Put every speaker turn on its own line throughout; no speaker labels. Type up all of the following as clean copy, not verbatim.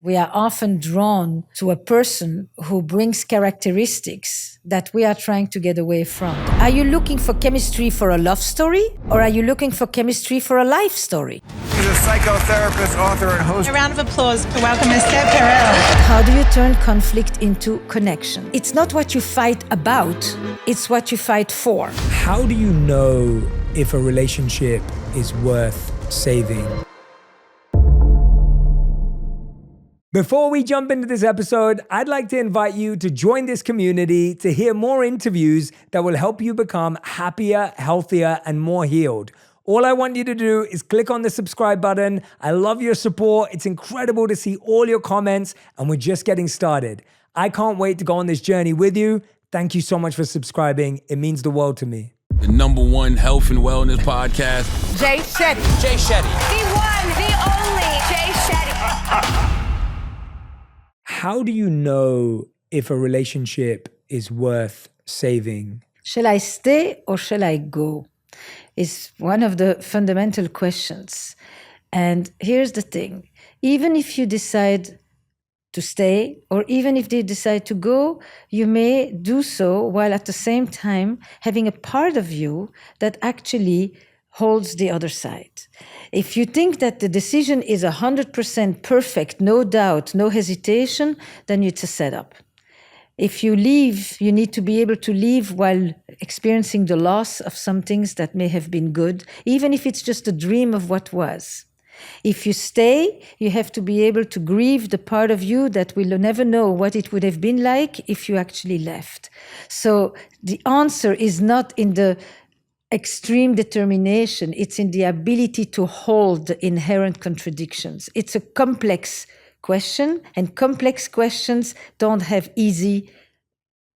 We are often drawn to a person who brings characteristics that we are trying to get away from. Are you looking for chemistry for a love story, or are you looking for chemistry for a life story?
She's a psychotherapist, author, and host.
A round of applause to welcome Esther Perel.
How do you turn conflict into connection? It's not what you fight about, it's what you fight for.
How do you know if a relationship is worth saving? Before we jump into this episode, I'd like to invite you to join this community to hear more interviews that will help you become happier, healthier, and more healed. All I want you to do is click on the subscribe button. I love your support. It's incredible to see all your comments, and we're just getting started. I can't wait to go on this journey with you. Thank you so much for subscribing. It means the world to me.
The #1 health and wellness podcast.
Shetty.
Shetty.
The one, the only Shetty.
How do you know if a relationship is worth saving?
Shall I stay or shall I go? Is one of the fundamental questions. And here's the thing. Even if you decide to stay, or even if they decide to go, you may do so while at the same time having a part of you that actually holds the other side. If you think that the decision is 100% perfect, no doubt, no hesitation, then it's a setup. If you leave, you need to be able to leave while experiencing the loss of some things that may have been good, even if it's just a dream of what was. If you stay, you have to be able to grieve the part of you that will never know what it would have been like if you actually left. So the answer is not in the extreme determination, it's in the ability to hold the inherent contradictions. It's a complex question, and complex questions don't have easy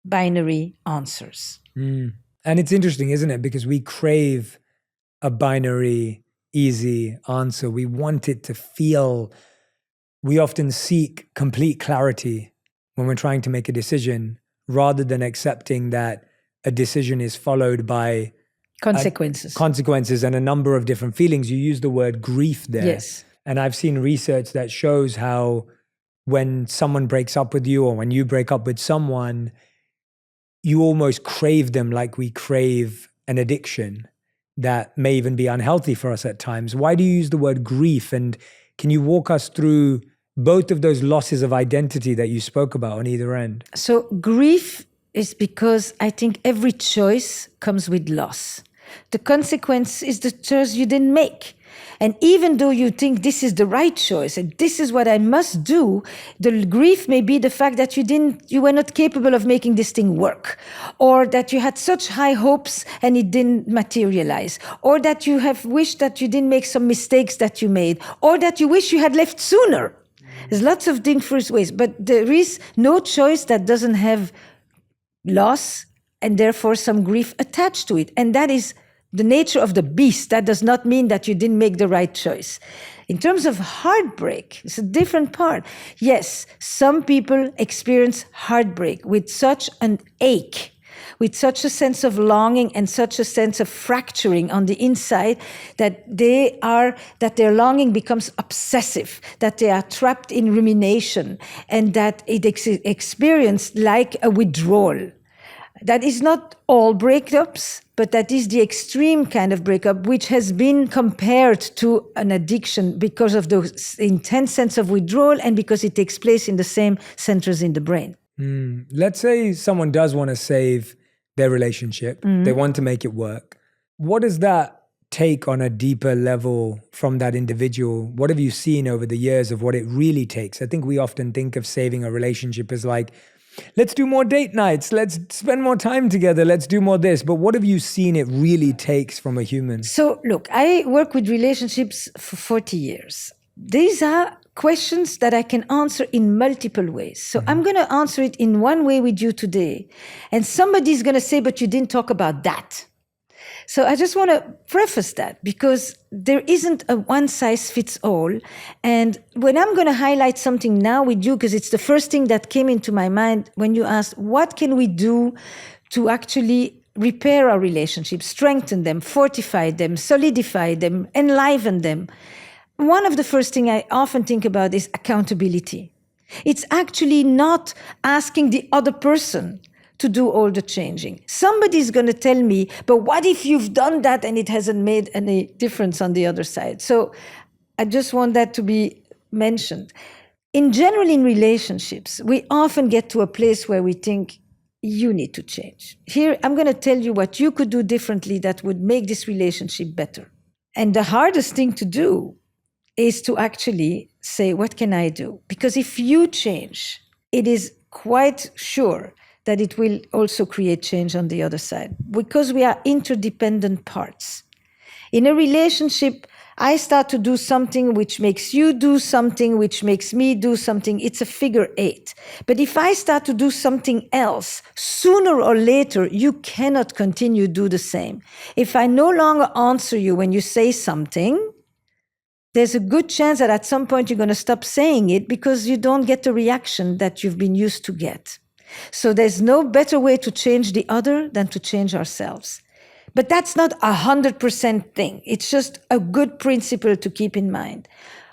binary answers.
And it's interesting, isn't it? Because we crave a binary, easy answer. We want it to feel, we often seek complete clarity when we're trying to make a decision, rather than accepting that a decision is followed by consequences and a number of different feelings. You use the word grief there.
Yes.
And I've seen research that shows how when someone breaks up with you, or when you break up with someone, you almost crave them like we crave an addiction that may even be unhealthy for us at times. Why do you use the word grief? And can you walk us through both of those losses of identity that you spoke about on either end?
So grief is because I think every choice comes with loss. The consequence is the choice you didn't make. And even though you think this is the right choice and this is what I must do, the grief may be the fact that you were not capable of making this thing work, or that you had such high hopes and it didn't materialize, or that you have wished that you didn't make some mistakes that you made, or that you wish you had left sooner. There's lots of different ways, but there is no choice that doesn't have loss and therefore some grief attached to it. And that is the nature of the beast. That does not mean that you didn't make the right choice. In terms of heartbreak, it's a different part. Yes, some people experience heartbreak with such an ache, with such a sense of longing and such a sense of fracturing on the inside that their longing becomes obsessive, that they are trapped in rumination, and that it experienced like a withdrawal. That is not all breakups, but that is the extreme kind of breakup, which has been compared to an addiction because of the intense sense of withdrawal and because it takes place in the same centers in the brain.
Let's say someone does want to save their relationship. They want to make it work. What does that take on a deeper level from that individual? What have you seen over the years of what it really takes? I think we often think of saving a relationship as like, let's do more date nights, let's spend more time together, let's do more this. But what have you seen it really takes from a human?
So look, I work with relationships for 40 years. These are questions that I can answer in multiple ways. So I'm going to answer it in one way with you today. And somebody's going to say, but you didn't talk about that. So I just want to preface that, because there isn't a one-size-fits-all. And when I'm going to highlight something now with you, because it's the first thing that came into my mind when you asked, what can we do to actually repair our relationships, strengthen them, fortify them, solidify them, enliven them? one of the first things I often think about is accountability. It's actually not asking the other person to do all the changing. Somebody's going to tell me, but what if you've done that and it hasn't made any difference on the other side? So I just want that to be mentioned. In general, in relationships, we often get to a place where we think, you need to change. Here, I'm going to tell you what you could do differently that would make this relationship better. And the hardest thing to do is to actually say, what can I do? Because if you change, it is quite sure that it will also create change on the other side, because we are interdependent parts. In a relationship, I start to do something which makes you do something, which makes me do something. It's a figure eight. But if I start to do something else, sooner or later, you cannot continue to do the same. If I no longer answer you when you say something, there's a good chance that at some point you're going to stop saying it because you don't get the reaction that you've been used to get. So there's no better way to change the other than to change ourselves. But that's not 100% thing. It's just a good principle to keep in mind.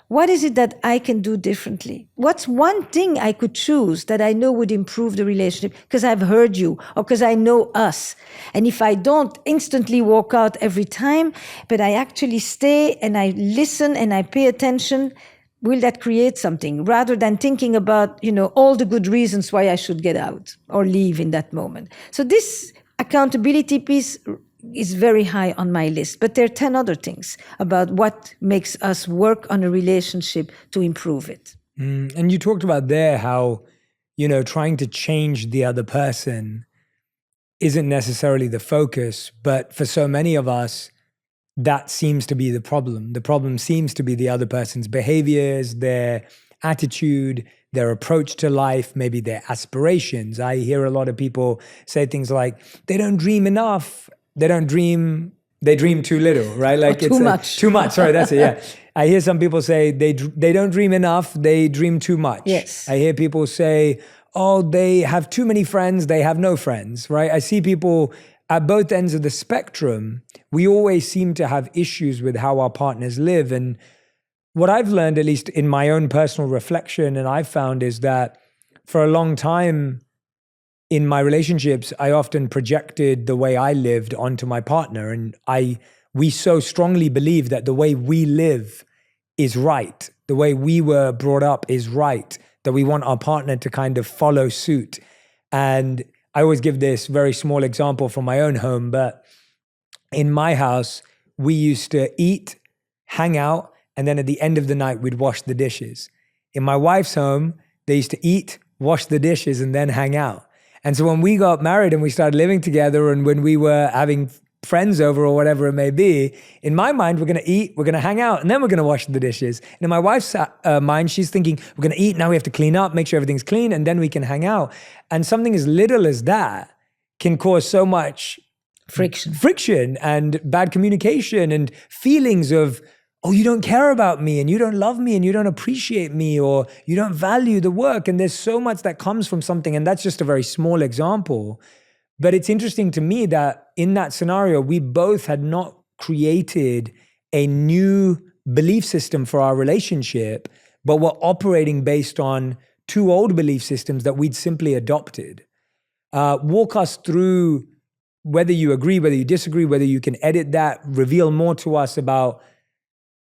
What is it that I can do differently? What's one thing I could choose that I know would improve the relationship because I've heard you or because I know us? And if I don't instantly walk out every time, but I actually stay and I listen and I pay attention, will that create something rather than thinking about, all the good reasons why I should get out or leave in that moment? So this accountability piece is very high on my list, but there are 10 other things about what makes us work on a relationship to improve it.
And you talked about there how, trying to change the other person isn't necessarily the focus, but for so many of us, that seems to be the problem. The problem seems to be the other person's behaviors, their attitude, their approach to life, maybe their aspirations. I hear a lot of people say things like, they don't dream enough. They dream too little, right? Like
too much.
Too much, sorry, that's it, yeah. I hear some people say they don't dream enough, they dream too much.
Yes.
I hear people say, oh, they have too many friends, they have no friends, right? I see people at both ends of the spectrum. We always seem to have issues with how our partners live. And what I've learned, at least in my own personal reflection, and I've found is that for a long time, in my relationships, I often projected the way I lived onto my partner. And we so strongly believe that the way we live is right. The way we were brought up is right. That we want our partner to kind of follow suit. And I always give this very small example from my own home, but in my house, we used to eat, hang out, and then at the end of the night, we'd wash the dishes. In my wife's home, they used to eat, wash the dishes, and then hang out. And so when we got married and we started living together and when we were having friends over or whatever it may be, in my mind, we're going to eat, we're going to hang out, and then we're going to wash the dishes. And in my wife's mind, she's thinking, we're going to eat, now we have to clean up, make sure everything's clean, and then we can hang out. And something as little as that can cause so much friction and bad communication and feelings of, oh, you don't care about me and you don't love me and you don't appreciate me or you don't value the work. And there's so much that comes from something. And that's just a very small example. But it's interesting to me that in that scenario, we both had not created a new belief system for our relationship, but were operating based on two old belief systems that we'd simply adopted. Walk us through whether you agree, whether you disagree, whether you can edit that, reveal more to us about.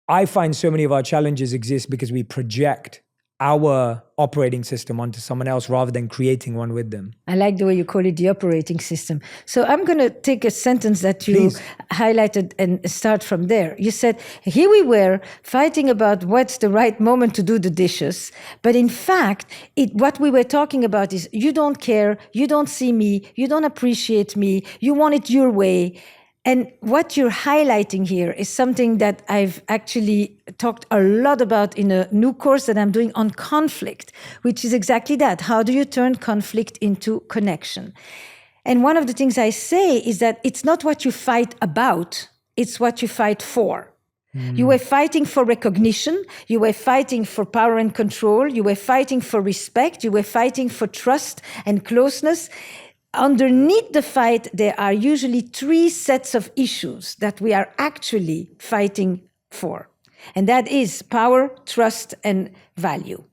I find so many of our challenges exist because we project our operating system onto someone else rather than creating one with them.
I like the way you call it the operating system. So I'm going to take a sentence that you highlighted and start from there. You said, here we were fighting about what's the right moment to do the dishes. But in fact, what we were talking about is you don't care, you don't see me, you don't appreciate me, you want it your way. And what you're highlighting here is something that I've actually talked a lot about in a new course that I'm doing on conflict, which is exactly that. How do you turn conflict into connection? And one of the things I say is that it's not what you fight about, it's what you fight for. You were fighting for recognition, you were fighting for power and control, you were fighting for respect, you were fighting for trust and closeness. Underneath the fight, there are usually three sets of issues that we are actually fighting for. And that is power, trust, and value.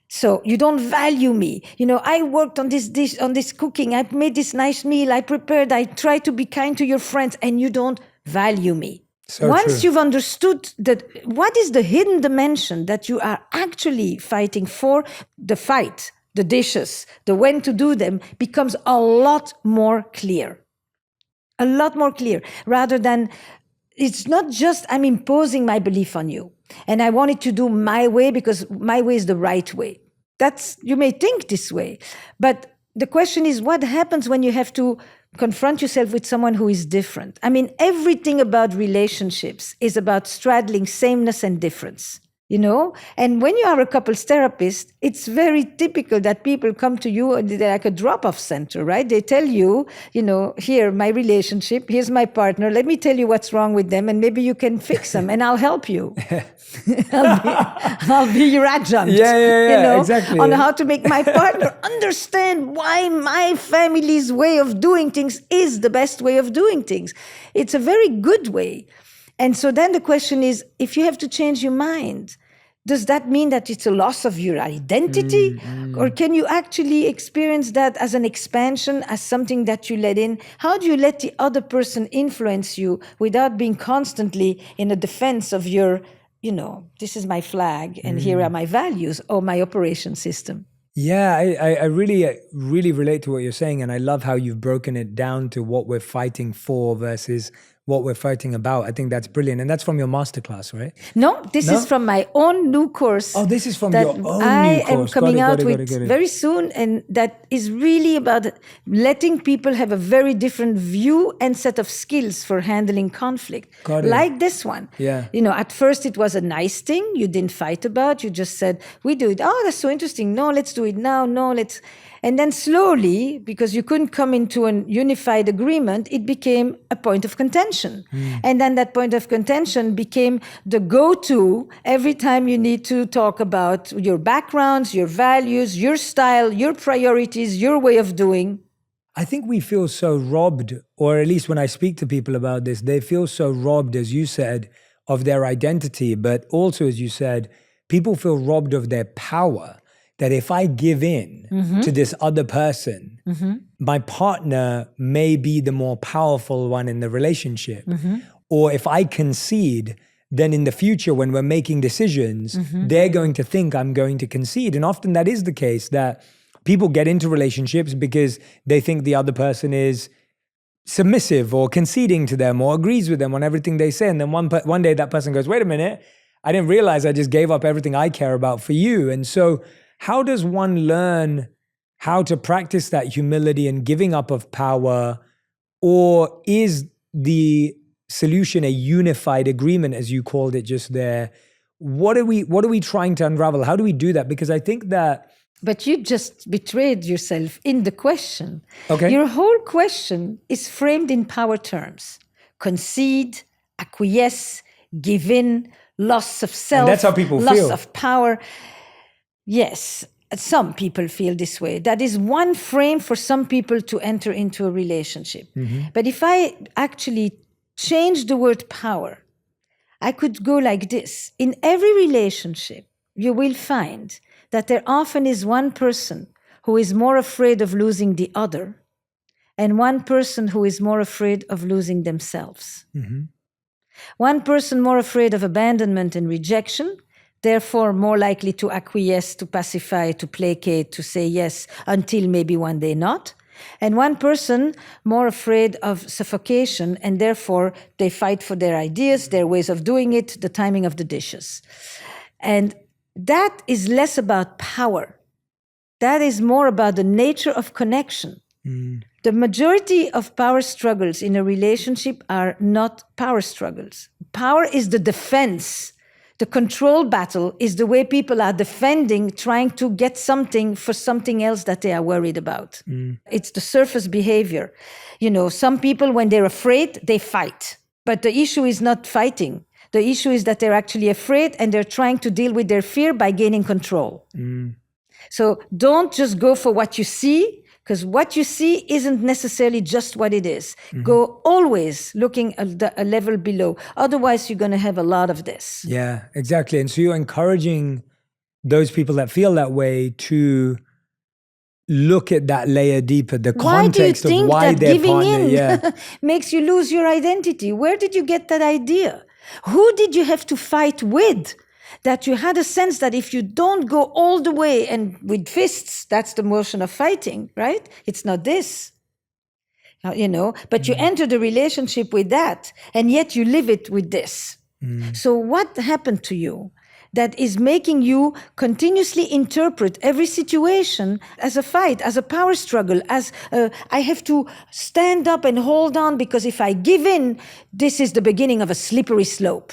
So you don't value me. I worked on this dish, on this cooking. I made this nice meal. I prepared. I tried to be kind to your friends, and you don't value me.
So
Once
true.
you've understood that what is the hidden dimension that you are actually fighting for, the fight, the dishes, the when to do them becomes a lot more clear. A lot more clear, rather than it's not just I'm imposing my belief on you and I want it to do my way because my way is the right way. You may think this way, but the question is what happens when you have to confront yourself with someone who is different? I mean, everything about relationships is about straddling sameness and difference. And when you are a couples therapist, it's very typical that people come to you, they're like a drop-off center, right? They tell you, here, my relationship, here's my partner, let me tell you what's wrong with them, and maybe you can fix them, and I'll help you. I'll be your adjunct,
exactly.
on how to make my partner understand why my family's way of doing things is the best way of doing things. It's a very good way. And so then the question is, if you have to change your mind, does that mean that it's a loss of your identity? Or can you actually experience that as an expansion, as something that you let in? How do you let the other person influence you without being constantly in a defense of your, this is my flag and here are my values or my operation system?
Yeah, I really, really relate to what you're saying. And I love how you've broken it down to what we're fighting for versus what we're fighting about. I think that's brilliant. And that's from your masterclass, right?
No, this is from my own new course.
Oh, this is from
that
your own
I
new course.
am coming
Got
out
it.
with very soon. And that is really about letting people have a very different view and set of skills for handling conflict.
Got it.
Like this one.
Yeah.
At first it was a nice thing. You didn't fight about. You just said, we do it. Oh, that's so interesting. No, let's do it now. No, let's... And then slowly, because you couldn't come into a unified agreement, it became a point of contention. And then that point of contention became the go-to every time you need to talk about your backgrounds, your values, your style, your priorities, your way of doing.
I think we feel so robbed, or at least when I speak to people about this, they feel so robbed, as you said, of their identity. But also, as you said, people feel robbed of their power. That if I give in to this other person, my partner may be the more powerful one in the relationship. Or if I concede, then in the future when we're making decisions, they're going to think I'm going to concede. And often that is the case, that people get into relationships because they think the other person is submissive or conceding to them or agrees with them on everything they say. And then one day that person goes, wait a minute, I didn't realize I just gave up everything I care about for you. And so how does one learn how to practice that humility and giving up of power? Or is the solution a unified agreement, as you called it just there? What are we trying to unravel? How do we do that? Because I think that...
But you just betrayed yourself in the question.
Okay.
Your whole question is framed in power terms. Concede, acquiesce, give in, loss of self,
And that's how people
loss
feel.
of power. Yes, some people feel this way. That is one frame for some people to enter into a relationship. But if I actually change the word power, I could go like this. In every relationship, you will find that there often is one person who is more afraid of losing the other and one person who is more afraid of losing themselves. One person more afraid of abandonment and rejection, therefore more likely to acquiesce, to pacify, to placate, to say yes until maybe one day not. And one person more afraid of suffocation, and therefore they fight for their ideas, their ways of doing it, the timing of the dishes. And that is less about power. That is more about the nature of connection. The majority of power struggles in a relationship are not power struggles. Power is the defense. The control battle is the way people are defending, trying to get something for something else that they are worried about. It's the surface behavior. Some people, when they're afraid, they fight. But the issue is not fighting. The issue is that they're actually afraid and they're trying to deal with their fear by gaining control. So don't just go for what you see. Because what you see isn't necessarily just what it is. Go always looking a level below. Otherwise, you're going to have a lot of this.
Yeah, exactly. And so you're encouraging those people that feel that way to look at that layer deeper, the
Why do you
context of
think
why
that
their
giving
partner,
in makes you lose your identity? Where did you get that idea? Who did you have to fight with? That you had a sense that if you don't go all the way and with fists, that's the motion of fighting, right? It's not this. But you enter the relationship with that, and yet you live it with this. So what happened to you that is making you continuously interpret every situation as a fight, as a power struggle, as I have to stand up and hold on because if I give in, this is the beginning of a slippery slope.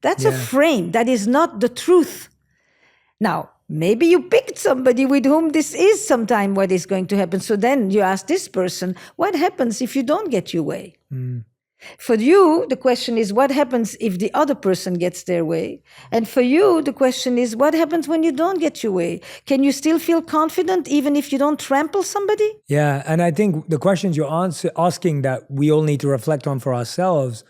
That's a frame. That is not the truth. Now, maybe you picked somebody with whom this is sometime what is going to happen. So then you ask this person, what happens if you don't get your way? For you, the question is, what happens if the other person gets their way? And for you, the question is, what happens when you don't get your way? Can you still feel confident even if you don't trample somebody?
Yeah, and I think the questions you're asking that we all need to reflect on for ourselves,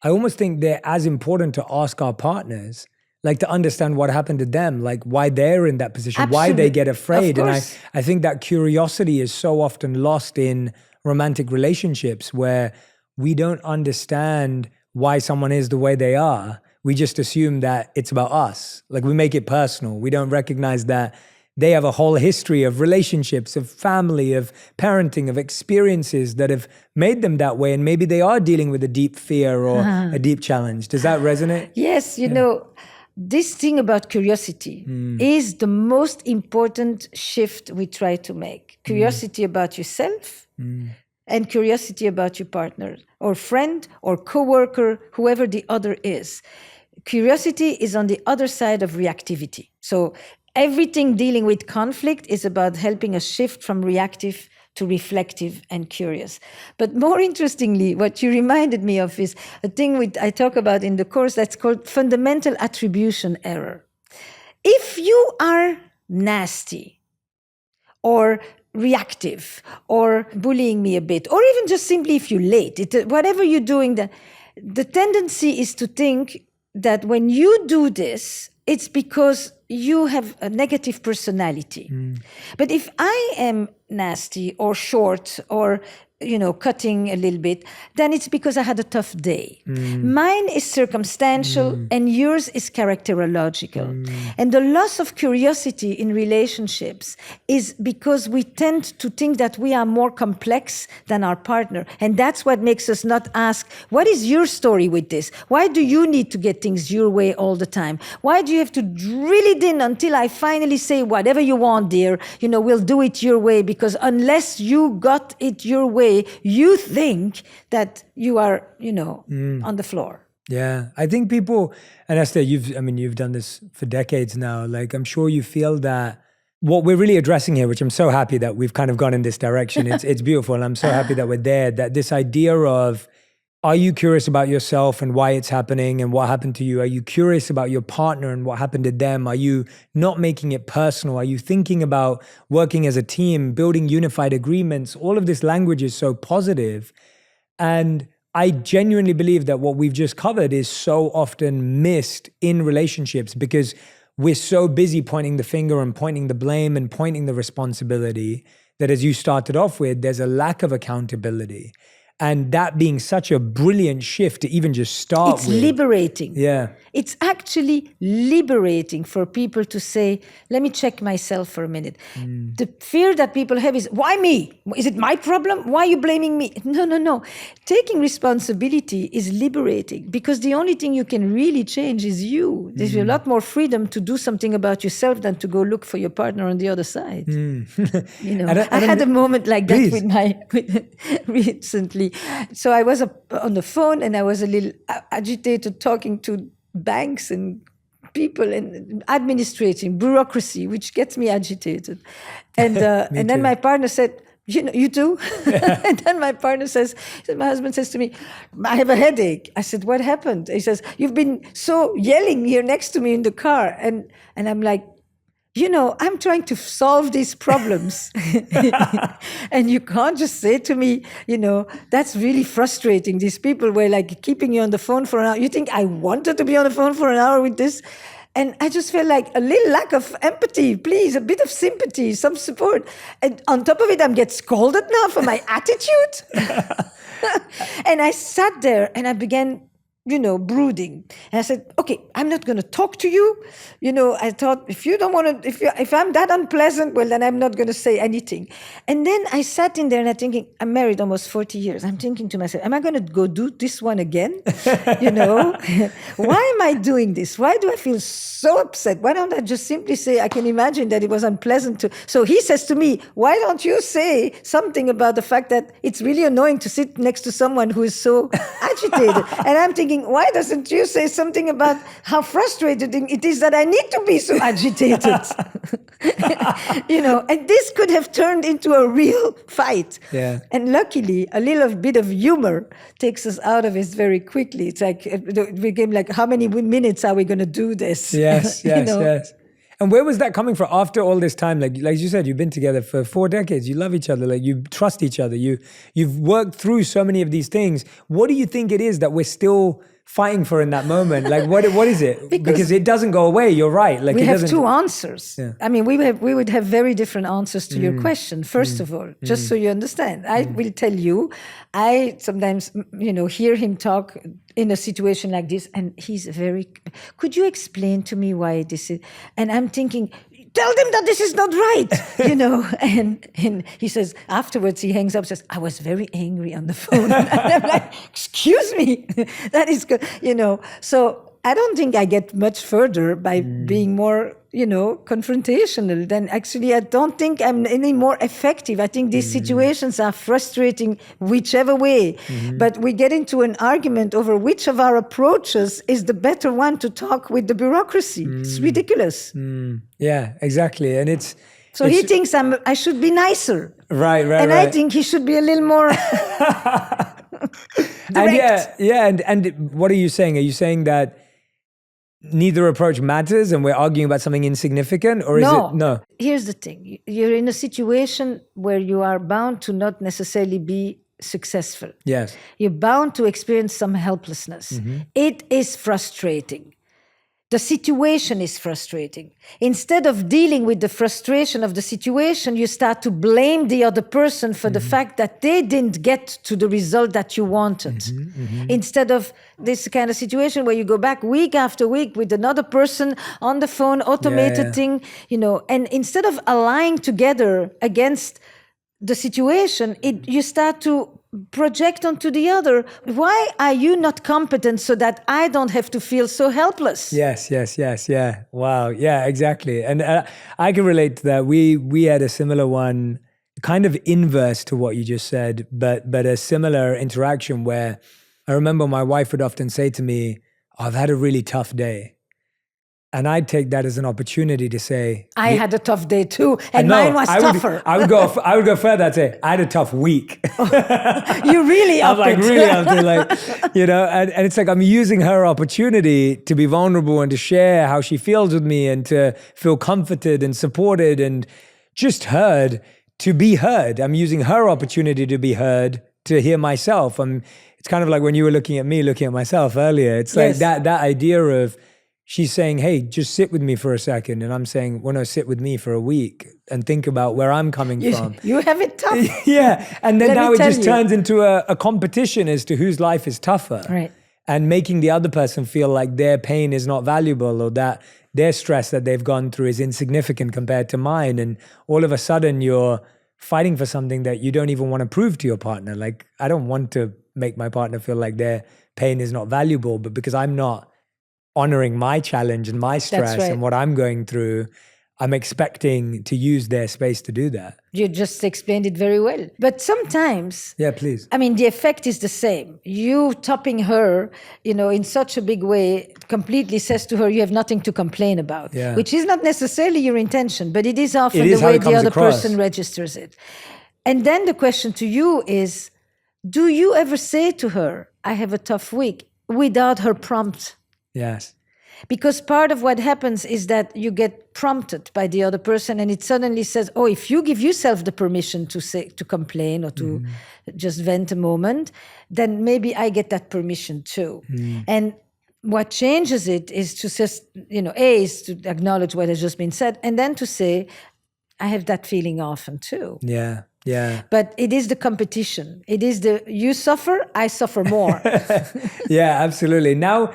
I almost think they're as important to ask our partners, like to understand what happened to them, like why they're in that position, why they get afraid. And I think that curiosity is so often lost in romantic relationships where we don't understand why someone is the way they are. We just assume that it's about us. Like we make it personal. We don't recognize that they have a whole history of relationships, of family, of parenting, of experiences that have made them that way. And maybe they are dealing with a deep fear or a deep challenge. Does that resonate?
Yes, you know, this thing about curiosity is the most important shift we try to make. Curiosity about yourself and curiosity about your partner or friend or coworker, whoever the other is. Curiosity is on the other side of reactivity. So everything dealing with conflict is about helping us shift from reactive to reflective and curious. But more interestingly, what you reminded me of is a thing I talk about in the course that's called fundamental attribution error. If you are nasty or reactive or bullying me a bit, or even just simply if you're late, whatever you're doing, the tendency is to think that when you do this, it's because you have a negative personality. But if I am nasty or short or cutting a little bit, then it's because I had a tough day. Mine is circumstantial and yours is characterological. And the loss of curiosity in relationships is because we tend to think that we are more complex than our partner. And that's what makes us not ask, what is your story with this? Why do you need to get things your way all the time? Why do you have to drill it in until I finally say, whatever you want, dear, we'll do it your way, because unless you got it your way, you think that you are, on the floor.
Yeah, I think people, and Esther, you've done this for decades now. Like, I'm sure you feel that what we're really addressing here, which I'm so happy that we've kind of gone in this direction. It's beautiful, and I'm so happy that we're there. That this idea of, are you curious about yourself and why it's happening and what happened to you? Are you curious about your partner and what happened to them? Are you not making it personal? Are you thinking about working as a team, building unified agreements? All of this language is so positive. And I genuinely believe that what we've just covered is so often missed in relationships because we're so busy pointing the finger and pointing the blame and pointing the responsibility that, as you started off with, there's a lack of accountability. And that being such a brilliant shift to even just start with.
It's liberating.
Yeah.
It's actually liberating for people to say, let me check myself for a minute. The fear that people have is, why me? Is it my problem? Why are you blaming me? No. Taking responsibility is liberating because the only thing you can really change is you. There's a lot more freedom to do something about yourself than to go look for your partner on the other side. I had a moment like that with recently. So I was on the phone and I was a little agitated talking to banks and people and administrating bureaucracy, which gets me agitated. And and then my partner said, you too? And then my husband says to me, I have a headache. I said, what happened? He says, you've been so yelling here next to me in the car. And I'm like, I'm trying to solve these problems. And you can't just say to me, that's really frustrating. These people were like keeping you on the phone for an hour. You think I wanted to be on the phone for an hour with this? And I just felt like a little lack of empathy, please, a bit of sympathy, some support. And on top of it, I'm getting scolded now for my attitude. And I sat there and I began, brooding. And I said, okay, I'm not going to talk to you. I thought, if you don't want to, if I'm that unpleasant, well, then I'm not going to say anything. And then I sat in there and I'm thinking, I'm married almost 40 years. I'm thinking to myself, am I going to go do this one again? Why am I doing this? Why do I feel so upset? Why don't I just simply say, I can imagine that it was unpleasant to. So he says to me, why don't you say something about the fact that it's really annoying to sit next to someone who is so agitated? And I'm thinking, why doesn't you say something about how frustrating it is that I need to be so agitated? And this could have turned into a real fight.
Yeah.
And luckily, a little bit of humor takes us out of it very quickly. It's like, it became like, how many minutes are we going to do this?
Yes. And where was that coming from after all this time? Like you said, you've been together for 4 decades. You love each other. Like you trust each other. You've worked through so many of these things. What do you think it is that we're still fighting for in that moment? Like what is it? Because it doesn't go away. You're right. Like
we have two answers.
Yeah.
I mean, we would have very different answers to your question. First of all, just so you understand, I will tell you, I sometimes, hear him talk in a situation like this, and he's could you explain to me why this is? And I'm thinking, tell them that this is not right, And he says, afterwards he hangs up, says, I was very angry on the phone. And I'm like, excuse me, that is good, So I don't think I get much further by being more, confrontational. Then actually, I don't think I'm any more effective. I think these situations are frustrating whichever way. But we get into an argument over which of our approaches is the better one to talk with the bureaucracy. It's ridiculous.
Yeah, exactly. And
So he thinks I should be nicer.
Right.
And I think he should be a little more direct.
And what are you saying? Are you saying that neither approach matters and we're arguing about something insignificant? Or is it? No.
Here's the thing. You're in a situation where you are bound to not necessarily be successful.
Yes.
You're bound to experience some helplessness. It is frustrating. The situation is frustrating. Instead of dealing with the frustration of the situation, you start to blame the other person for the fact that they didn't get to the result that you wanted. Instead of this kind of situation where you go back week after week with another person on the phone, automated thing, and instead of allying together against the situation, you start to project onto the other. Why are you not competent so that I don't have to feel so helpless?
Yes. Yeah. Wow. Yeah, exactly. And I can relate to that. We had a similar one, kind of inverse to what you just said, but a similar interaction where I remember my wife would often say to me, I've had a really tough day. And I'd take that as an opportunity to say,
I had a tough day too, and mine was tougher.
I would go further. I'd say, I had a tough week.
You really
I'm like, really up to and it's like I'm using her opportunity to be vulnerable and to share how she feels with me and to feel comforted and supported and just heard, to be heard. I'm using her opportunity to be heard, to hear myself. It's kind of like when you were looking at me, looking at myself earlier. It's like that idea of, she's saying, hey, just sit with me for a second. And I'm saying, well, no, sit with me for a week and think about where I'm coming from.
You have it tough.
Yeah. And then now it just turns into a competition as to whose life is tougher.
Right.
And making the other person feel like their pain is not valuable or that their stress that they've gone through is insignificant compared to mine. And all of a sudden you're fighting for something that you don't even want to prove to your partner. Like, I don't want to make my partner feel like their pain is not valuable, but because I'm not honoring my challenge and my stress and what I'm going through, I'm expecting to use their space to do that.
You just explained it very well. But sometimes,
yeah, please.
I mean, the effect is the same. You topping her, in such a big way, completely says to her, you have nothing to complain about, which is not necessarily your intention, but it is often the way the other person registers it. And then the question to you is, do you ever say to her, I have a tough week, without her prompt?
Yes.
Because part of what happens is that you get prompted by the other person, and it suddenly says, oh, if you give yourself the permission to complain or to just vent a moment, then maybe I get that permission too. And what changes it is to just, is to acknowledge what has just been said, and then to say, I have that feeling often too.
Yeah. Yeah.
But it is the competition. It is you suffer, I suffer more.
Yeah, absolutely. Now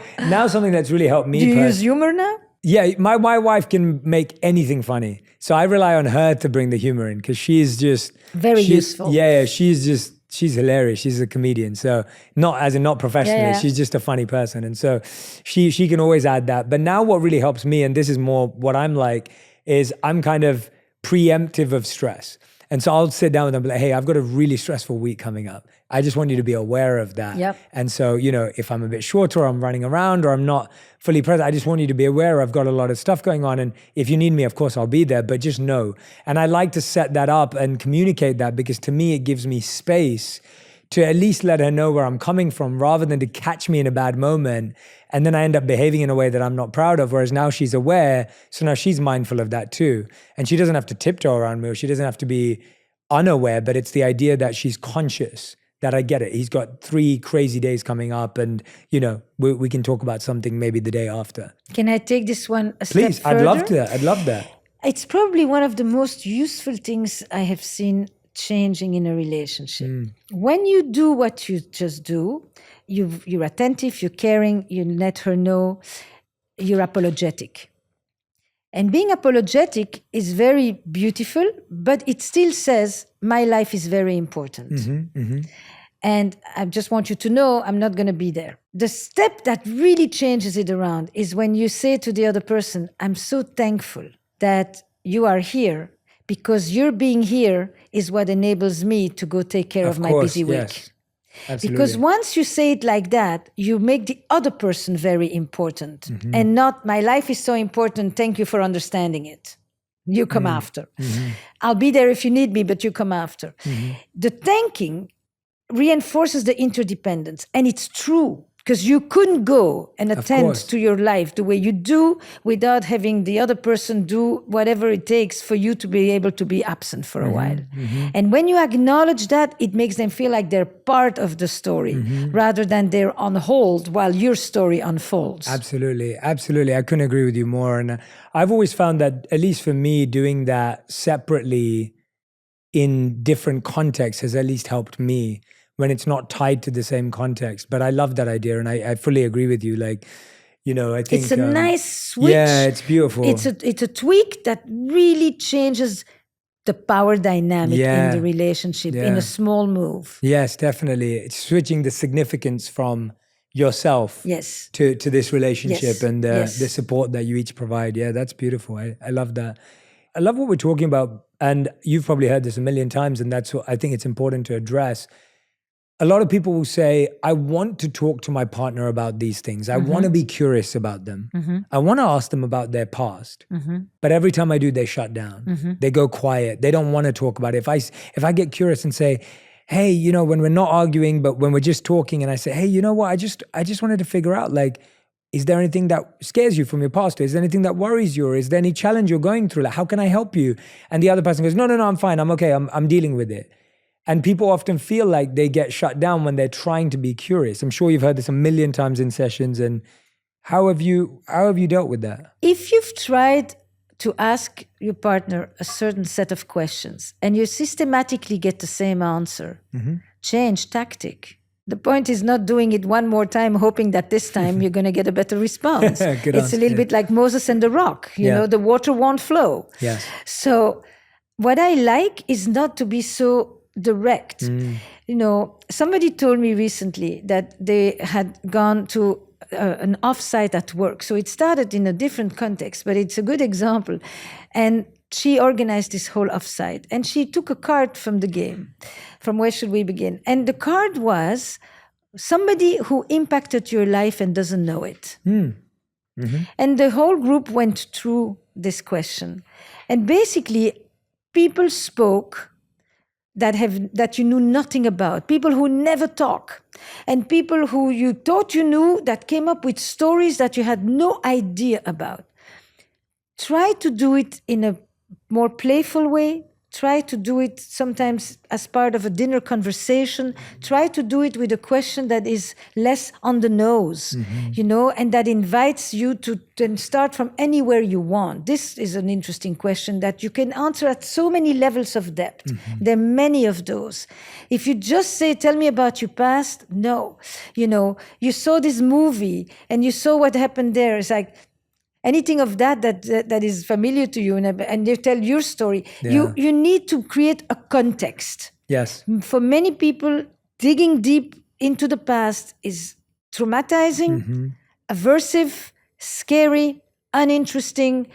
something that's really helped me.
Do you use humor now?
Yeah, my wife can make anything funny. So I rely on her to bring the humor in because she's just...
Very useful.
Yeah, she's hilarious. She's a comedian. So not professionally,
Yeah.
she's just a funny person. And so she can always add that. But now what really helps me, and this is more what I'm like, is I'm kind of preemptive of stress. And so I'll sit down with them and be like, hey, I've got a really stressful week coming up. I just want you to be aware of that.
Yep.
And so, if I'm a bit shorter or I'm running around or I'm not fully present, I just want you to be aware I've got a lot of stuff going on. And if you need me, of course, I'll be there, but just know. And I like to set that up and communicate that because to me, it gives me space to at least let her know where I'm coming from rather than to catch me in a bad moment. And then I end up behaving in a way that I'm not proud of, whereas now she's aware, so now she's mindful of that too. And she doesn't have to tiptoe around me or she doesn't have to be unaware, but it's the idea that she's conscious, that I get it. He's got 3 crazy days coming up and, we can talk about something maybe the day after.
Can I take this one a
Please,
step further?
I'd love that.
It's probably one of the most useful things I have seen changing in a relationship. When you do what you just do, you're attentive, you're caring, you let her know, you're apologetic. And being apologetic is very beautiful, but it still says, my life is very important. And I just want you to know I'm not going to be there. The step that really changes it around is when you say to the other person, I'm so thankful that you are here because your being here is what enables me to go take care of my busy week.
Yes. Absolutely.
Because once you say it like that, you make the other person very important and not, my life is so important, thank you for understanding it. You come after. I'll be there if you need me, but you come after. The thanking reinforces the interdependence. And it's true, because you couldn't go and attend to your life the way you do without having the other person do whatever it takes for you to be able to be absent for a while. And when you acknowledge that, it makes them feel like they're part of the story rather than they're on hold while your story unfolds.
Absolutely. Absolutely. I couldn't agree with you more. And I've always found that, at least for me, doing that separately in different contexts has at least helped me when it's not tied to the same context. But I love that idea. And I fully agree with you. Like, I think
it's a nice switch.
Yeah, it's beautiful.
It's a tweak that really changes the power dynamic in the relationship in a small move.
Yes, definitely. It's switching the significance from yourself to this relationship and the support that you each provide. Yeah, that's beautiful. I love that. I love what we're talking about. And you've probably heard this a million times, and that's what I think it's important to address. A lot of people will say, I want to talk to my partner about these things. I want to be curious about them. I want to ask them about their past. But every time I do, they shut down. They go quiet. They don't want to talk about it. If I get curious and say, hey, when we're not arguing, but when we're just talking, and I say, hey, you know what? I just wanted to figure out, like, is there anything that scares you from your past? Is there anything that worries you? Or is there any challenge you're going through? Like, how can I help you? And the other person goes, no, I'm fine. I'm okay. I'm dealing with it. And people often feel like they get shut down when they're trying to be curious. I'm sure you've heard this a million times in sessions. And how have you dealt with that?
If you've tried to ask your partner a certain set of questions and you systematically get the same answer, change tactic. The point is not doing it one more time, hoping that this time you're going to get a better response. It's a little bit like Moses and the rock. You know, the water won't flow.
Yes.
So what I like is not to be so direct. Somebody told me recently that they had gone to an offsite at work. So it started in a different context, but it's a good example. And she organized this whole offsite. And she took a card from the game. From where should we begin? And the card was somebody who impacted your life and doesn't know it. And the whole group went through this question. And basically, people spoke that you knew nothing about, people who never talk, and people who you thought you knew that came up with stories that you had no idea about. Try to do it in a more playful way. Try to do it sometimes as part of a dinner conversation. Try to do it with a question that is less on the nose, and that invites you to then start from anywhere you want. This is an interesting question that you can answer at so many levels of depth. There are many of those. If you just say, tell me about your past, no. You saw this movie and you saw what happened there. It's like, anything of that is familiar to you, and you tell your story.
Yeah.
You need to create a context.
Yes.
For many people, digging deep into the past is traumatizing, aversive, scary, uninteresting,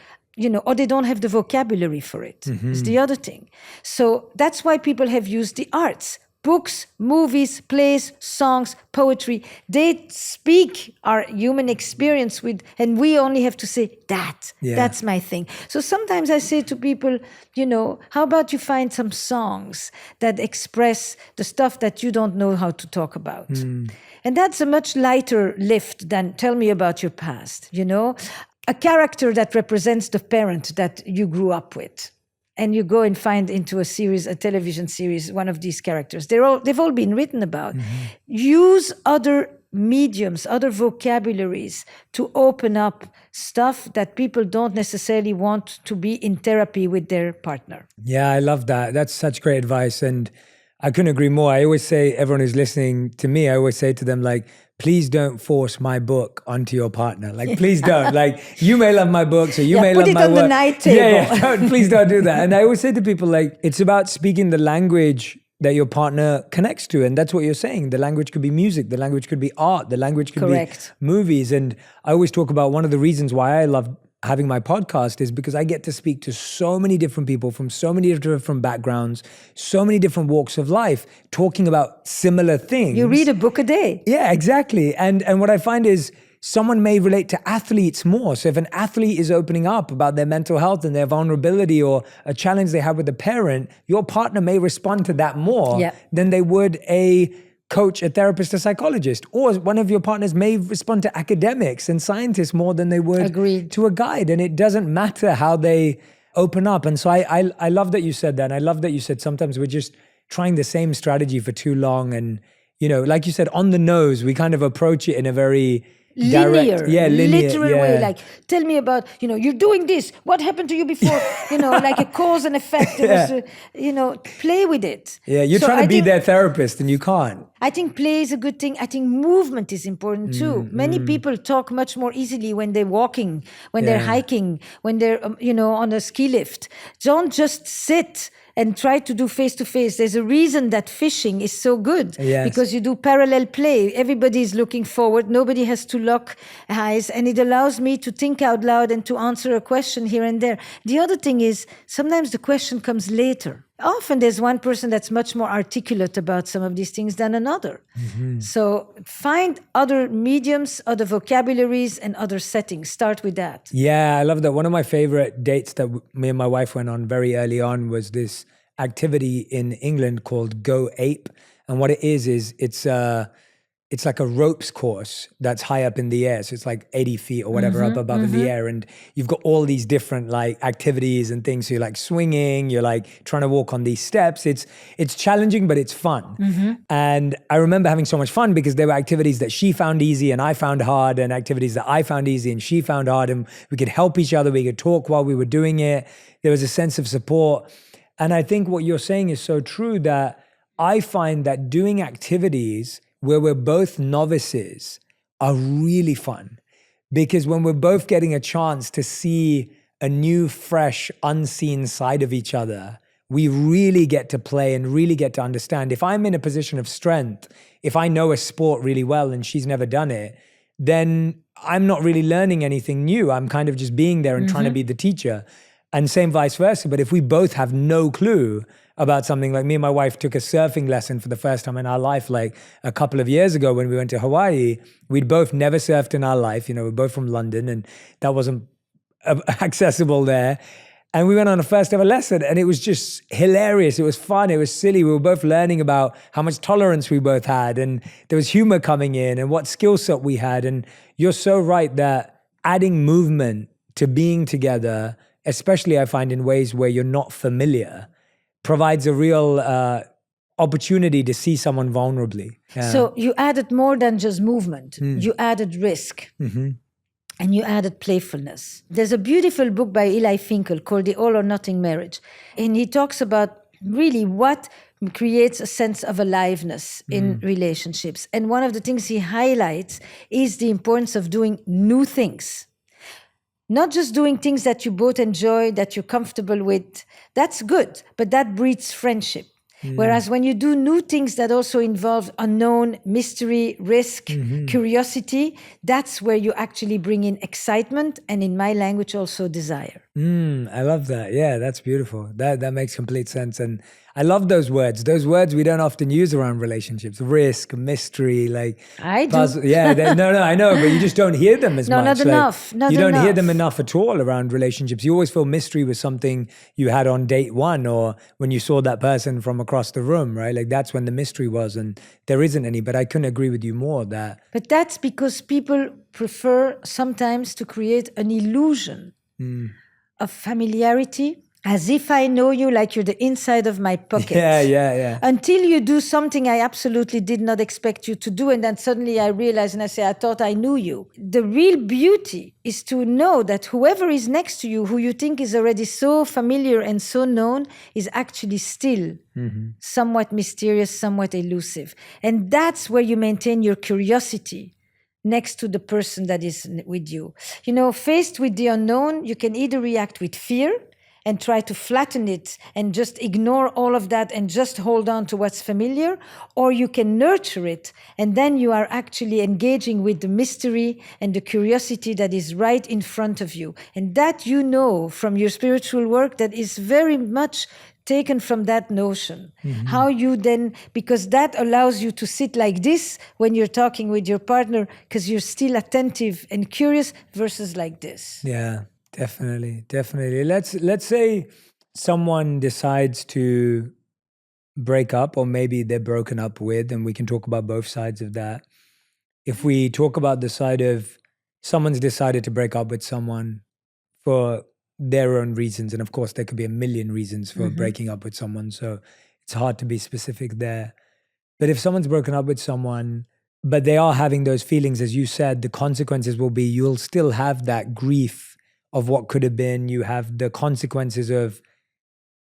or they don't have the vocabulary for it. It's the other thing. So that's why people have used the arts. Books, movies, plays, songs, poetry, they speak our human experience with, and we only have to say, that's my thing. So sometimes I say to people, how about you find some songs that express the stuff that you don't know how to talk about? And that's a much lighter lift than tell me about your past, A character that represents the parent that you grew up with. And you go and find into a television series, one of these characters. They've all been written about. Use other mediums, other vocabularies to open up stuff that people don't necessarily want to be in therapy with their partner.
Yeah, I love that. That's such great advice. And I couldn't agree more. I always say, everyone who's listening to me, I always say to them, please don't force my book onto your partner. Please don't. You may love my book, so you may love my work.
Put it on the night table.
Please don't do that. And I always say to people, it's about speaking the language that your partner connects to. And that's what you're saying. The language could be music. The language could be art. The language could be movies. And I always talk about one of the reasons why I love having my podcast is because I get to speak to so many different people from so many different backgrounds, so many different walks of life, talking about similar things.
You read a book a day.
Yeah, exactly. And what I find is someone may relate to athletes more. So if an athlete is opening up about their mental health and their vulnerability or a challenge they have with a parent, your partner may respond to that more than they would a coach, a therapist, a psychologist, or one of your partners may respond to academics and scientists more than they would to a guide. And it doesn't matter how they open up. And so I love that you said that. And I love that you said sometimes we're just trying the same strategy for too long. And, like you said, on the nose, we kind of approach it in a very
linear, literal way.
Yeah.
Tell me about, you're doing this. What happened to you before? Like a cause and effect. It was, play with it.
Yeah, you're trying to be their therapist and you can't.
I think play is a good thing. I think movement is important too. Many people talk much more easily when they're walking, when they're hiking, when they're, on a ski lift. Don't just sit and try to do face-to-face. There's a reason that fishing is so good because you do parallel play. Everybody is looking forward. Nobody has to lock eyes. And it allows me to think out loud and to answer a question here and there. The other thing is sometimes the question comes later. Often there's one person that's much more articulate about some of these things than another. So find other mediums, other vocabularies, and other settings. Start with that. Yeah,
I love that. One of my favorite dates that me and my wife went on very early on was this activity in England called Go Ape. And what it is it's like a ropes course that's high up in the air. So it's like 80 feet or whatever up above in the air. And you've got all these different activities and things. So you're swinging, you're trying to walk on these steps. It's challenging, but it's fun. And I remember having so much fun because there were activities that she found easy and I found hard, and activities that I found easy and she found hard. And we could help each other. We could talk while we were doing it. There was a sense of support. And I think what you're saying is so true, that I find that doing activities where we're both novices are really fun, because when we're both getting a chance to see a new, fresh, unseen side of each other, we really get to play and really get to understand. If I'm in a position of strength, if I know a sport really well and she's never done it, then I'm not really learning anything new. I'm kind of just being there and trying to be the teacher. And same vice versa. But if we both have no clue about something, like me and my wife took a surfing lesson for the first time in our life, a couple of years ago when we went to Hawaii. We'd both never surfed in our life. We're both from London and that wasn't accessible there. And we went on a first ever lesson and it was just hilarious. It was fun. It was silly. We were both learning about how much tolerance we both had. And there was humor coming in and what skill set we had. And you're so right that adding movement to being together, especially I find in ways where you're not familiar, provides a real opportunity to see someone vulnerably. Yeah.
So you added more than just movement. You added risk. And you added playfulness. There's a beautiful book by Eli Finkel called The All or Nothing Marriage. And he talks about really what creates a sense of aliveness in relationships. And one of the things he highlights is the importance of doing new things. Not just doing things that you both enjoy, that you're comfortable with. That's good, but that breeds friendship. Whereas when you do new things that also involve unknown, mystery, risk, curiosity, that's where you actually bring in excitement and, in my language, also desire.
I love that. Yeah, that's beautiful. That makes complete sense. And I love those words. Those words we don't often use around relationships. Risk, mystery, like...
I do.
puzzle. Yeah, no, I know, but you just don't hear them as much.
Not enough.
You don't hear them enough at all around relationships. You always feel mystery was something you had on date one or when you saw that person from across the room, right? Like that's when the mystery was, and there isn't any, but I couldn't agree with you more that...
But that's because people prefer sometimes to create an illusion of familiarity, as if I know you like you're the inside of my pocket.
Yeah.
Until you do something I absolutely did not expect you to do, and then suddenly I realize and I say, I thought I knew you. The real beauty is to know that whoever is next to you, who you think is already so familiar and so known, is actually still somewhat mysterious, somewhat elusive. And that's where you maintain your curiosity next to the person that is with you. You know, faced with the unknown, you can either react with fear and try to flatten it and just ignore all of that and just hold on to what's familiar, or you can nurture it, and then you are actually engaging with the mystery and the curiosity that is right in front of you. And that you know from your spiritual work that is very much taken from that notion. How you then, because that allows you to sit like this when you're talking with your partner, because you're still attentive and curious, versus like this.
Yeah, definitely. Let's say someone decides to break up, or maybe they're broken up with, and we can talk about both sides of that. If we talk about the side of someone's decided to break up with someone for their own reasons, and of course there could be a million reasons for breaking up with someone, so it's hard to be specific there. But if someone's broken up with someone, but they are having those feelings, as you said, the consequences will be you'll still have that grief of what could have been. You have the consequences of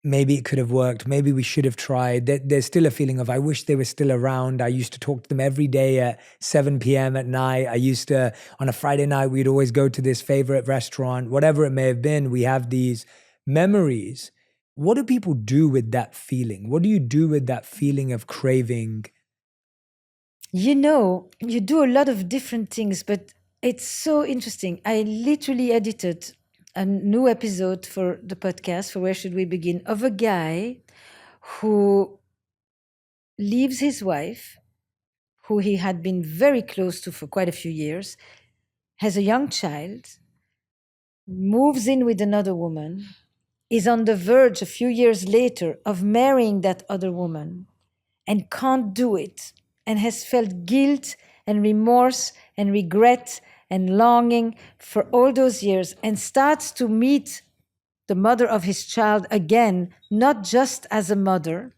maybe it could have worked, maybe we should have tried. There's still a feeling of, I wish they were still around. I used to talk to them every day at 7 p.m. at night. I used to, on a Friday night, we'd always go to this favorite restaurant, whatever it may have been. We have these memories. What do people do with that feeling? What do you do with that feeling of craving?
You know, you do a lot of different things, but it's so interesting. I literally edited a new episode for the podcast, for Where Should We Begin, of a guy who leaves his wife, who he had been very close to for quite a few years, has a young child, moves in with another woman, is on the verge a few years later of marrying that other woman, and can't do it, and has felt guilt and remorse and regret and longing for all those years, and starts to meet the mother of his child again, not just as a mother,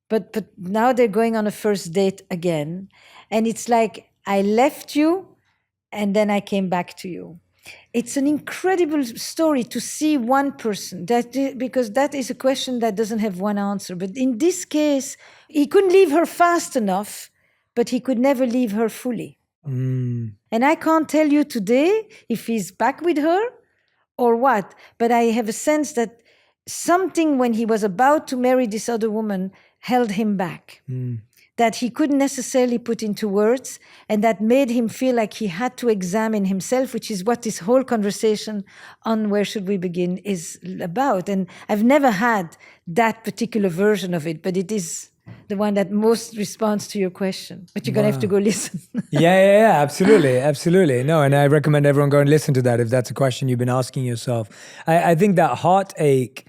but now they're going on a first date again. And it's like, I left you and then I came back to you. It's an incredible story to see one person, because that is a question that doesn't have one answer. But in this case, he couldn't leave her fast enough, but he could never leave her fully. And I can't tell you today if he's back with her or what, but I have a sense that something when he was about to marry this other woman held him back, that he couldn't necessarily put into words, and that made him feel like he had to examine himself, which is what this whole conversation on Where Should We Begin is about. And I've never had that particular version of it, but it is the one that most responds to your question. But you're going to have to go listen.
Yeah, absolutely. No, and I recommend everyone go and listen to that if that's a question you've been asking yourself. I think that heartache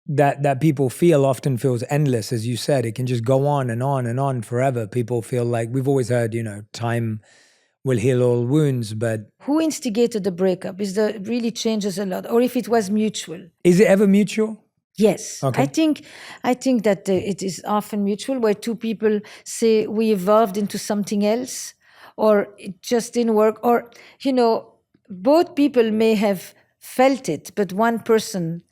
that people feel often feels endless, as you said. It can just go on and on and on forever. People feel like, we've always heard, time will heal all wounds, but
Who instigated the breakup really changes a lot, or if it was mutual.
is it ever mutual?
Yes,
Okay.
I think that it is often mutual, where two people say we evolved into something else, or it just didn't work, or both people may have felt it, but one person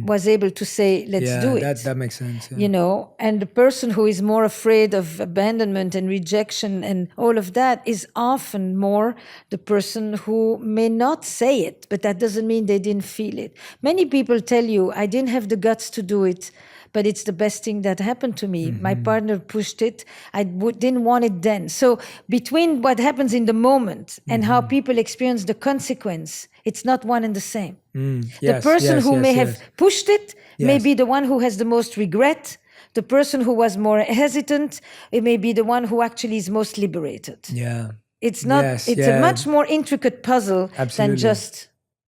was able to say, let's do it.
That makes sense. Yeah.
And the person who is more afraid of abandonment and rejection and all of that is often more the person who may not say it, but that doesn't mean they didn't feel it. Many people tell you, I didn't have the guts to do it, but it's the best thing that happened to me. My partner pushed it. I didn't want it then. So between what happens in the moment and how people experience the consequence, it's not one and the same. The person who may have pushed it may be the one who has the most regret. The person who was more hesitant, it may be the one who actually is most liberated.
Yeah.
It's not, it's a much more intricate puzzle than just...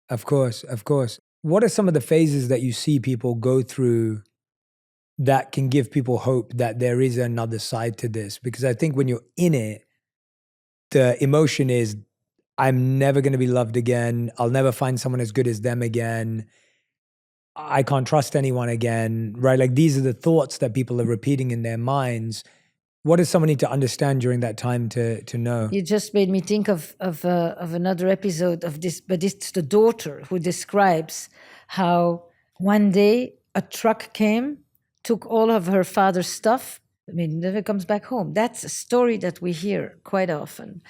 Of course. What are some of the phases that you see people go through that can give people hope that there is another side to this? Because I think when you're in it, the emotion is, I'm never going to be loved again. I'll never find someone as good as them again. I can't trust anyone again, right? Like, these are the thoughts that people are repeating in their minds. What does someone need to understand during that time to know?
You just made me think of another episode of this, but it's the daughter who describes how one day a truck came, took all of her father's stuff, never comes back home. That's a story that we hear quite often.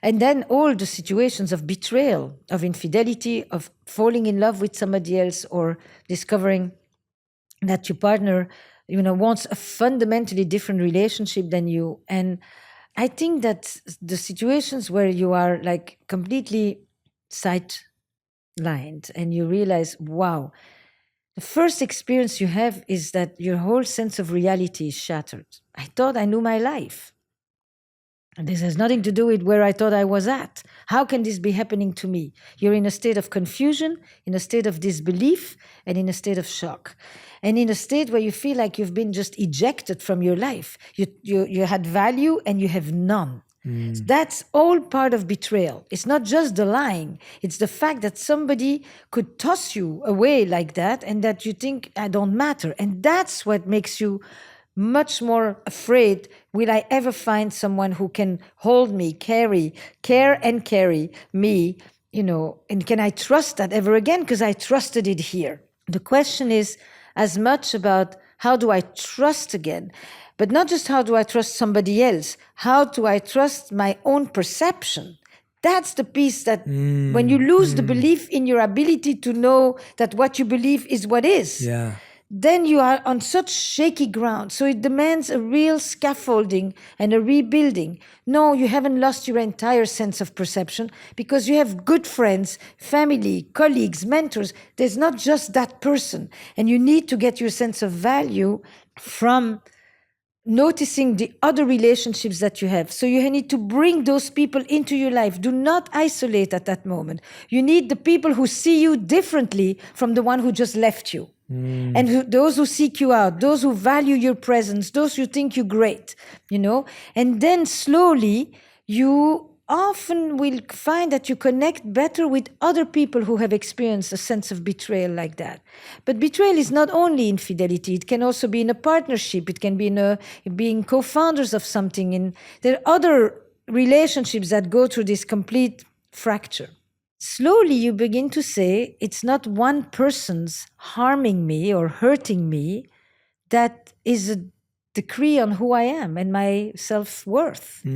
And then all the situations of betrayal, of infidelity, of falling in love with somebody else, or discovering that your partner, wants a fundamentally different relationship than you. And I think that the situations where you are like completely sidelined and you realize, wow, the first experience you have is that your whole sense of reality is shattered. I thought I knew my life. And this has nothing to do with where I thought I was at. How can this be happening to me? You're in a state of confusion, in a state of disbelief, and in a state of shock. And in a state where you feel like you've been just ejected from your life. You had value and you have none. That's all part of betrayal. It's not just the lying. It's the fact that somebody could toss you away like that and that you think, I don't matter. And that's what makes you much more afraid. Will I ever find someone who can hold me, care and carry me, and can I trust that ever again? Because I trusted it here. The question is as much about how do I trust again? But not just how do I trust somebody else, how do I trust my own perception? That's the piece that when you lose the belief in your ability to know that what you believe is what is, then you are on such shaky ground. So it demands a real scaffolding and a rebuilding. No, you haven't lost your entire sense of perception because you have good friends, family, colleagues, mentors. There's not just that person. And you need to get your sense of value from noticing the other relationships that you have. So you need to bring those people into your life. Do not isolate at that moment. You need the people who see you differently from the one who just left you. And those who seek you out, those who value your presence, those who think you're great, And then slowly you often will find that you connect better with other people who have experienced a sense of betrayal like that. But betrayal is not only infidelity. It can also be in a partnership. It can be in being co-founders of something. And there are other relationships that go through this complete fracture. Slowly you begin to say, it's not one person's harming me or hurting me that is a decree on who I am and my self-worth.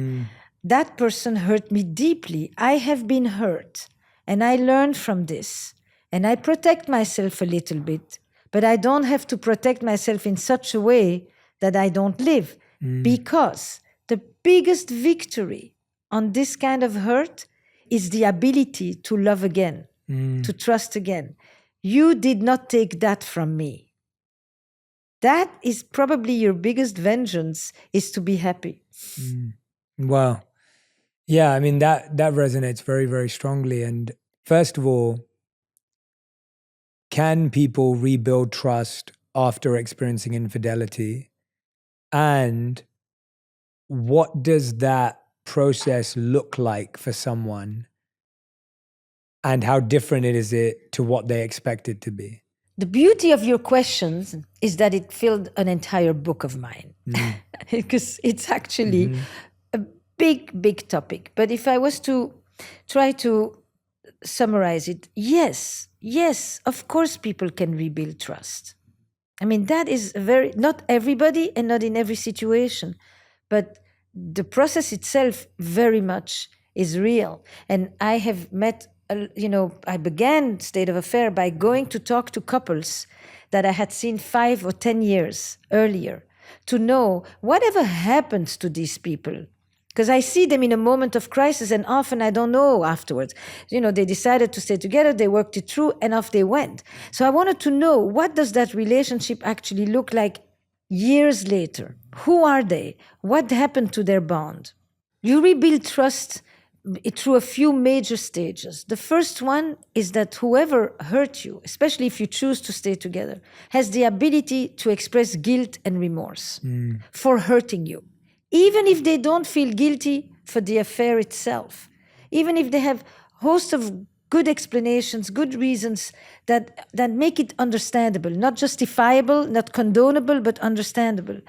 That person hurt me deeply. I have been hurt and I learned from this and I protect myself a little bit, but I don't have to protect myself in such a way that I don't live, because the biggest victory on this kind of hurt is the ability to love again, to trust again. You did not take that from me. That is probably your biggest vengeance, is to be happy.
Wow. Yeah, I mean, that resonates very, very strongly. And first of all, can people rebuild trust after experiencing infidelity? And what does that process look like for someone? And how different is it to what they expect it to be?
The beauty of your questions is that it filled an entire book of mine, because it's actually a big, big topic. But if I was to try to summarize it, yes, of course people can rebuild trust. I mean, that is not everybody and not in every situation, but the process itself very much is real. And I have met, I began State of Affair by going to talk to couples that I had seen 5 or 10 years earlier to know whatever happens to these people. Because I see them in a moment of crisis, and often I don't know afterwards. They decided to stay together, they worked it through, and off they went. So I wanted to know, what does that relationship actually look like years later? Who are they? What happened to their bond? You rebuild trust through a few major stages. The first one is that whoever hurt you, especially if you choose to stay together, has the ability to express guilt and remorse for hurting you. Even if they don't feel guilty for the affair itself, even if they have a host of good explanations, good reasons that make it understandable, not justifiable, not condonable, but understandable,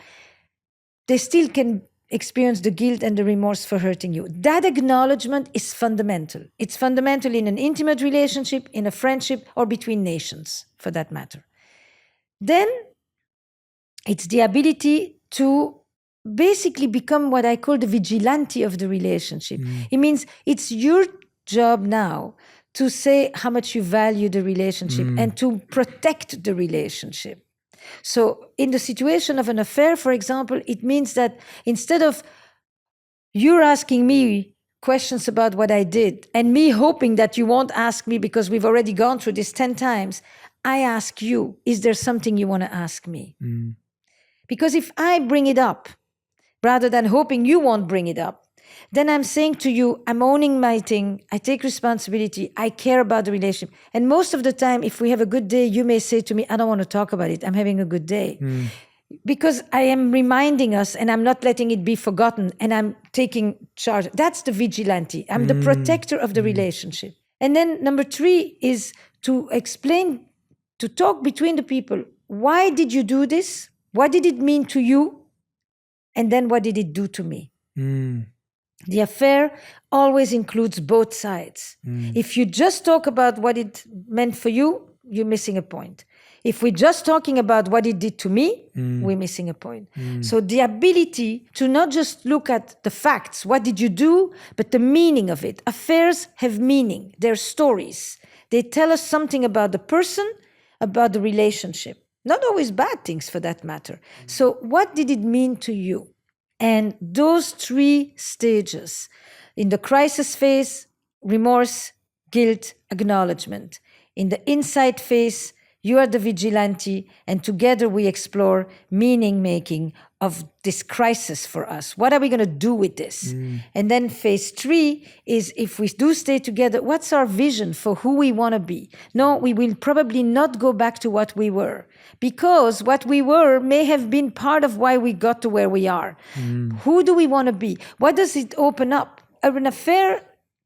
they still can experience the guilt and the remorse for hurting you. That acknowledgement is fundamental. It's fundamental in an intimate relationship, in a friendship, or between nations, for that matter. Then it's the ability to basically become what I call the vigilante of the relationship. It means it's your job now to say how much you value the relationship and to protect the relationship. So in the situation of an affair, for example, it means that instead of you're asking me questions about what I did and me hoping that you won't ask me because we've already gone through this 10 times, I ask you, is there something you want to ask me? Because if I bring it up, rather than hoping you won't bring it up, then I'm saying to you, I'm owning my thing, I take responsibility, I care about the relationship. And most of the time, if we have a good day, you may say to me, I don't want to talk about it, I'm having a good day. Because I am reminding us and I'm not letting it be forgotten and I'm taking charge. That's the vigilante. I'm the protector of the relationship. And then number 3 is to explain, to talk between the people. Why did you do this? What did it mean to you? And then what did it do to me? The affair always includes both sides. If you just talk about what it meant for you, you're missing a point. If we're just talking about what it did to me, we're missing a point. So the ability to not just look at the facts, what did you do, but the meaning of it. Affairs have meaning. They're stories. They tell us something about the person, about the relationship. Not always bad things for that matter. So what did it mean to you? And those 3 stages, in the crisis phase, remorse, guilt, acknowledgement. In the insight phase, you are the vigilante, and together we explore meaning making of this crisis for us. What are we going to do with this? And then phase 3 is, if we do stay together, what's our vision for who we want to be? No, we will probably not go back to what we were, because what we were may have been part of why we got to where we are. Who do we want to be? What does it open up? An affair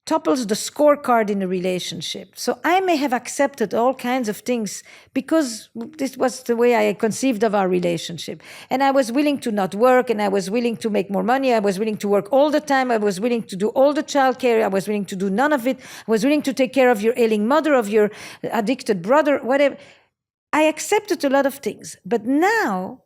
topples the scorecard in a relationship. So I may have accepted all kinds of things because this was the way I conceived of our relationship. And I was willing to not work, and I was willing to make more money. I was willing to work all the time. I was willing to do all the childcare. I was willing to do none of it. I was willing to take care of your ailing mother, of your addicted brother, whatever. I accepted a lot of things. But now,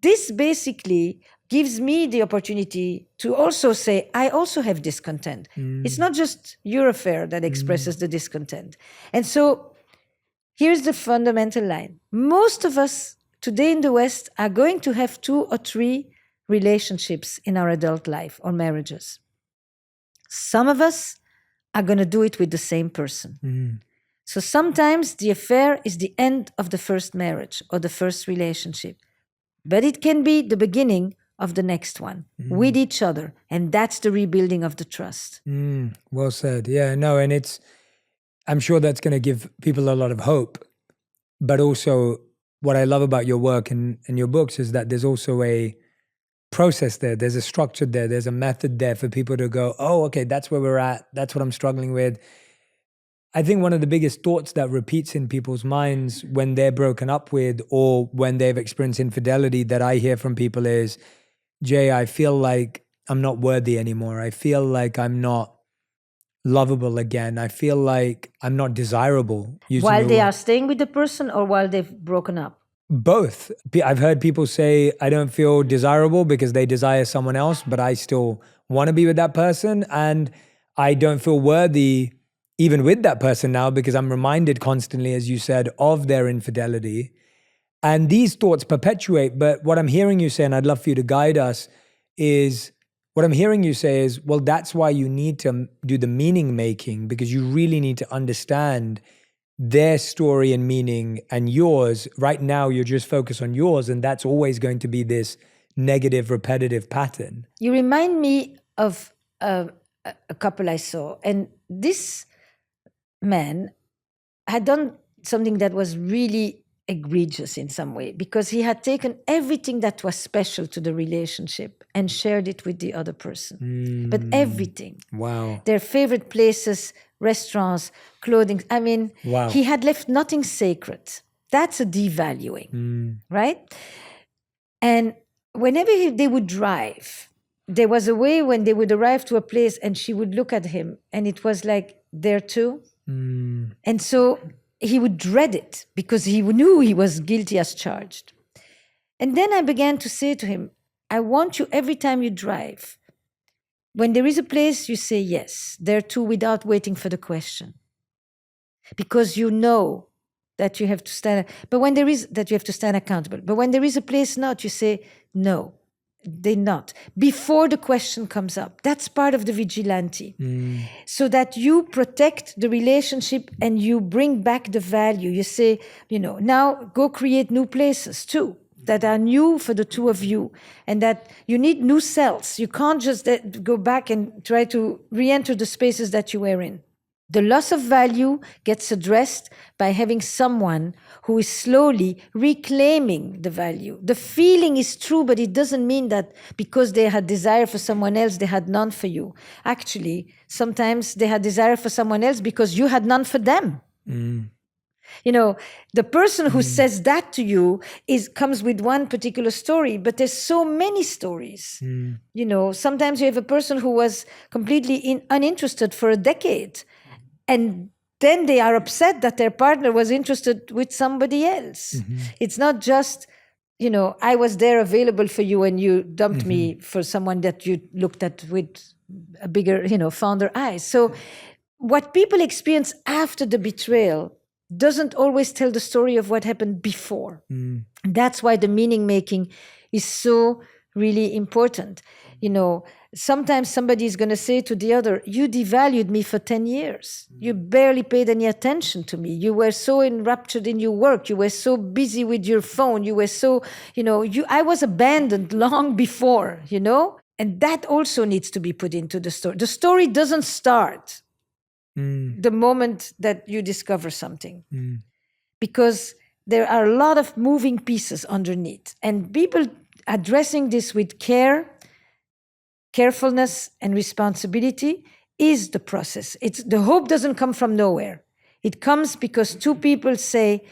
this basically gives me the opportunity to also say, I also have discontent. It's not just your affair that expresses the discontent. And so here's the fundamental line. Most of us today in the West are going to have 2 or 3 relationships in our adult life or marriages. Some of us are going to do it with the same person. So sometimes the affair is the end of the first marriage or the first relationship. but it can be the beginning of the next one with each other. And that's the rebuilding of the trust.
Well said. Yeah, no, and I'm sure that's going to give people a lot of hope. But also what I love about your work and your books is that there's also a process there. There's a structure there. There's a method there for people to go, oh, okay, that's where we're at. That's what I'm struggling with. I think one of the biggest thoughts that repeats in people's minds when they're broken up with or when they've experienced infidelity that I hear from people is, Jay, I feel like I'm not worthy anymore. I feel like I'm not lovable again. I feel like I'm not desirable.
While they are staying with the person or while they've broken up?
Both. I've heard people say, I don't feel desirable because they desire someone else, but I still want to be with that person. And I don't feel worthy even with that person now because I'm reminded constantly, as you said, of their infidelity. And these thoughts perpetuate. But what I'm hearing you say, and I'd love for you to guide us, is what I'm hearing you say is, well, that's why you need to do the meaning making, because you really need to understand their story and meaning and yours. Right now, you're just focused on yours, and that's always going to be this negative, repetitive pattern.
You remind me of a couple I saw, and this man had done something that was really egregious in some way, because he had taken everything that was special to the relationship and shared it with the other person. But everything.
Wow.
Their favorite places, restaurants, clothing. I mean,
Wow.
he had left nothing sacred. That's a devaluing, right? And whenever they would drive, there was a way when they would arrive to a place and she would look at him and it was like, there too. And so he would dread it because he knew he was guilty as charged. And then I began to say to him, I want you every time you drive, when there is a place, you say yes, there too, without waiting for the question. Because you know that you have to stand, but when there is, that you have to stand accountable. But when there is a place not, you say no, they not. Before the question comes up. That's part of the vigilante. So that you protect the relationship and you bring back the value. You say, now go create new places too, that are new for the two of you, and that you need new cells. You can't just go back and try to re-enter the spaces that you were in. The loss of value gets addressed by having someone who is slowly reclaiming the value. The feeling is true, but it doesn't mean that because they had desire for someone else, they had none for you. Actually, sometimes they had desire for someone else because you had none for them. The person who says that to you comes with one particular story, but there's so many stories. Sometimes you have a person who was completely uninterested for a decade, and then they are upset that their partner was interested with somebody else. It's not just, I was there available for you and you dumped me for someone that you looked at with a bigger, fonder eyes. So what people experience after the betrayal doesn't always tell the story of what happened before. That's why the meaning making is so really important. Sometimes somebody is going to say to the other, you devalued me for 10 years. You barely paid any attention to me. You were so enraptured in your work. You were so busy with your phone. You were so, I was abandoned long before, and that also needs to be put into the story. The story doesn't start the moment that you discover something, because there are a lot of moving pieces underneath, and people addressing this with carefulness and responsibility is the process. The hope doesn't come from nowhere. It comes because two people say,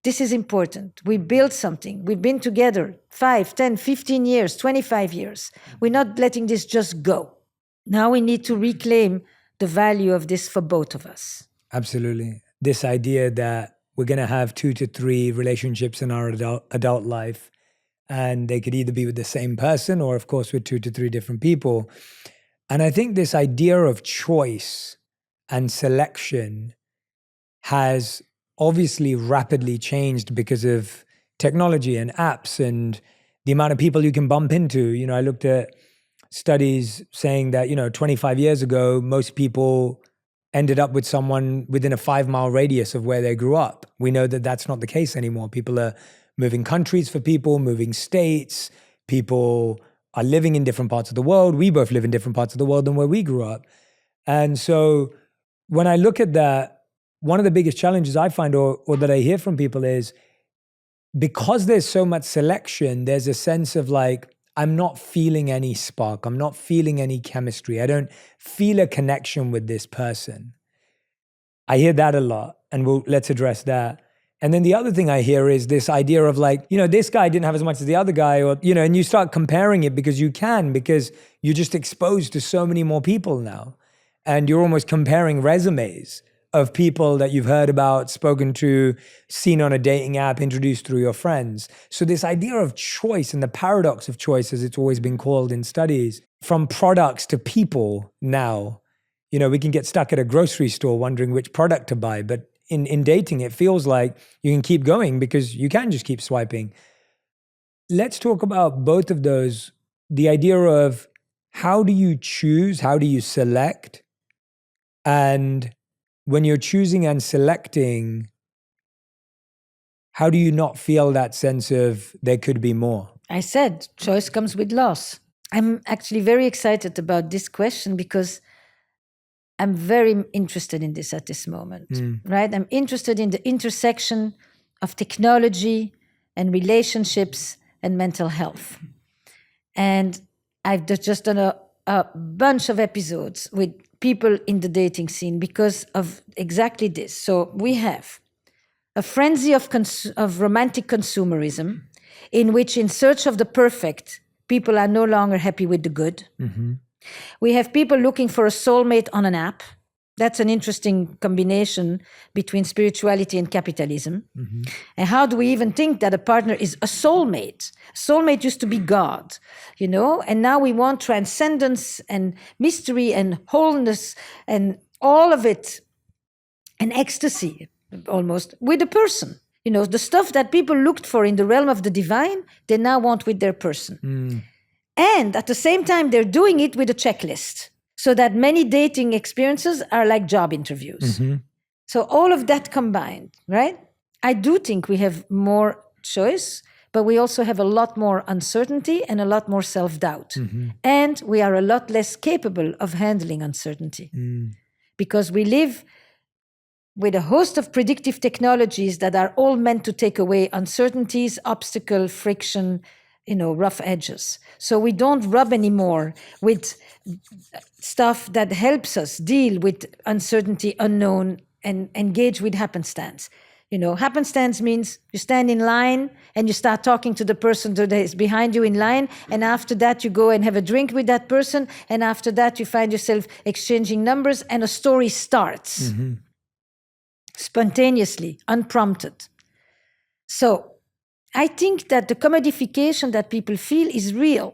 this is important. We built something. We've been together 5, 10, 15 years, 25 years. We're not letting this just go. Now we need to reclaim the value of this for both of us.
Absolutely. This idea that we're going to have 2 to 3 relationships in our adult life, and they could either be with the same person or, of course, with 2 to 3 different people. And I think this idea of choice and selection has obviously rapidly changed because of technology and apps and the amount of people you can bump into. I looked at studies saying that, 25 years ago, most people ended up with someone within a 5-mile radius of where they grew up. We know that that's not the case anymore. People are moving countries for people, moving states. People are living in different parts of the world. We both live in different parts of the world than where we grew up. And so when I look at that, one of the biggest challenges I find or that I hear from people is because there's so much selection, there's a sense of like, I'm not feeling any spark. I'm not feeling any chemistry. I don't feel a connection with this person. I hear that a lot, and let's address that. And then the other thing I hear is this idea of like, this guy didn't have as much as the other guy, or, and you start comparing it because you're just exposed to so many more people now. And you're almost comparing resumes of people that you've heard about, spoken to, seen on a dating app, introduced through your friends. So this idea of choice and the paradox of choice, as it's always been called in studies, from products to people now, we can get stuck at a grocery store wondering which product to buy. But in dating, it feels like you can keep going because you can just keep swiping. Let's talk about both of those. The idea of how do you choose? How do you select? And when you're choosing and selecting, how do you not feel that sense of there could be more?
I said choice comes with loss. I'm actually very excited about this question because I'm very interested in this at this moment, right? I'm interested in the intersection of technology and relationships and mental health. And I've just done a bunch of episodes with people in the dating scene because of exactly this. So we have a frenzy of romantic consumerism in which, in search of the perfect, people are no longer happy with the good. Mm-hmm. We have people looking for a soulmate on an app. That's an interesting combination between spirituality and capitalism. Mm-hmm. And how do we even think that a partner is a soulmate? Soulmate used to be God, and now we want transcendence and mystery and wholeness and all of it, and ecstasy almost with a person. The stuff that people looked for in the realm of the divine, they now want with their person. Mm. And at the same time, they're doing it with a checklist. So that many dating experiences are like job interviews. Mm-hmm. So all of that combined, right? I do think we have more choice, but we also have a lot more uncertainty and a lot more self-doubt. Mm-hmm. And we are a lot less capable of handling uncertainty. Because we live with a host of predictive technologies that are all meant to take away uncertainties, obstacle, friction, rough edges. So we don't rub anymore with stuff that helps us deal with uncertainty, unknown, and engage with happenstance. Happenstance means you stand in line and you start talking to the person that is behind you in line, and after that you go and have a drink with that person, and after that you find yourself exchanging numbers and a story starts. Mm-hmm. Spontaneously, unprompted. So I think that the commodification that people feel is real.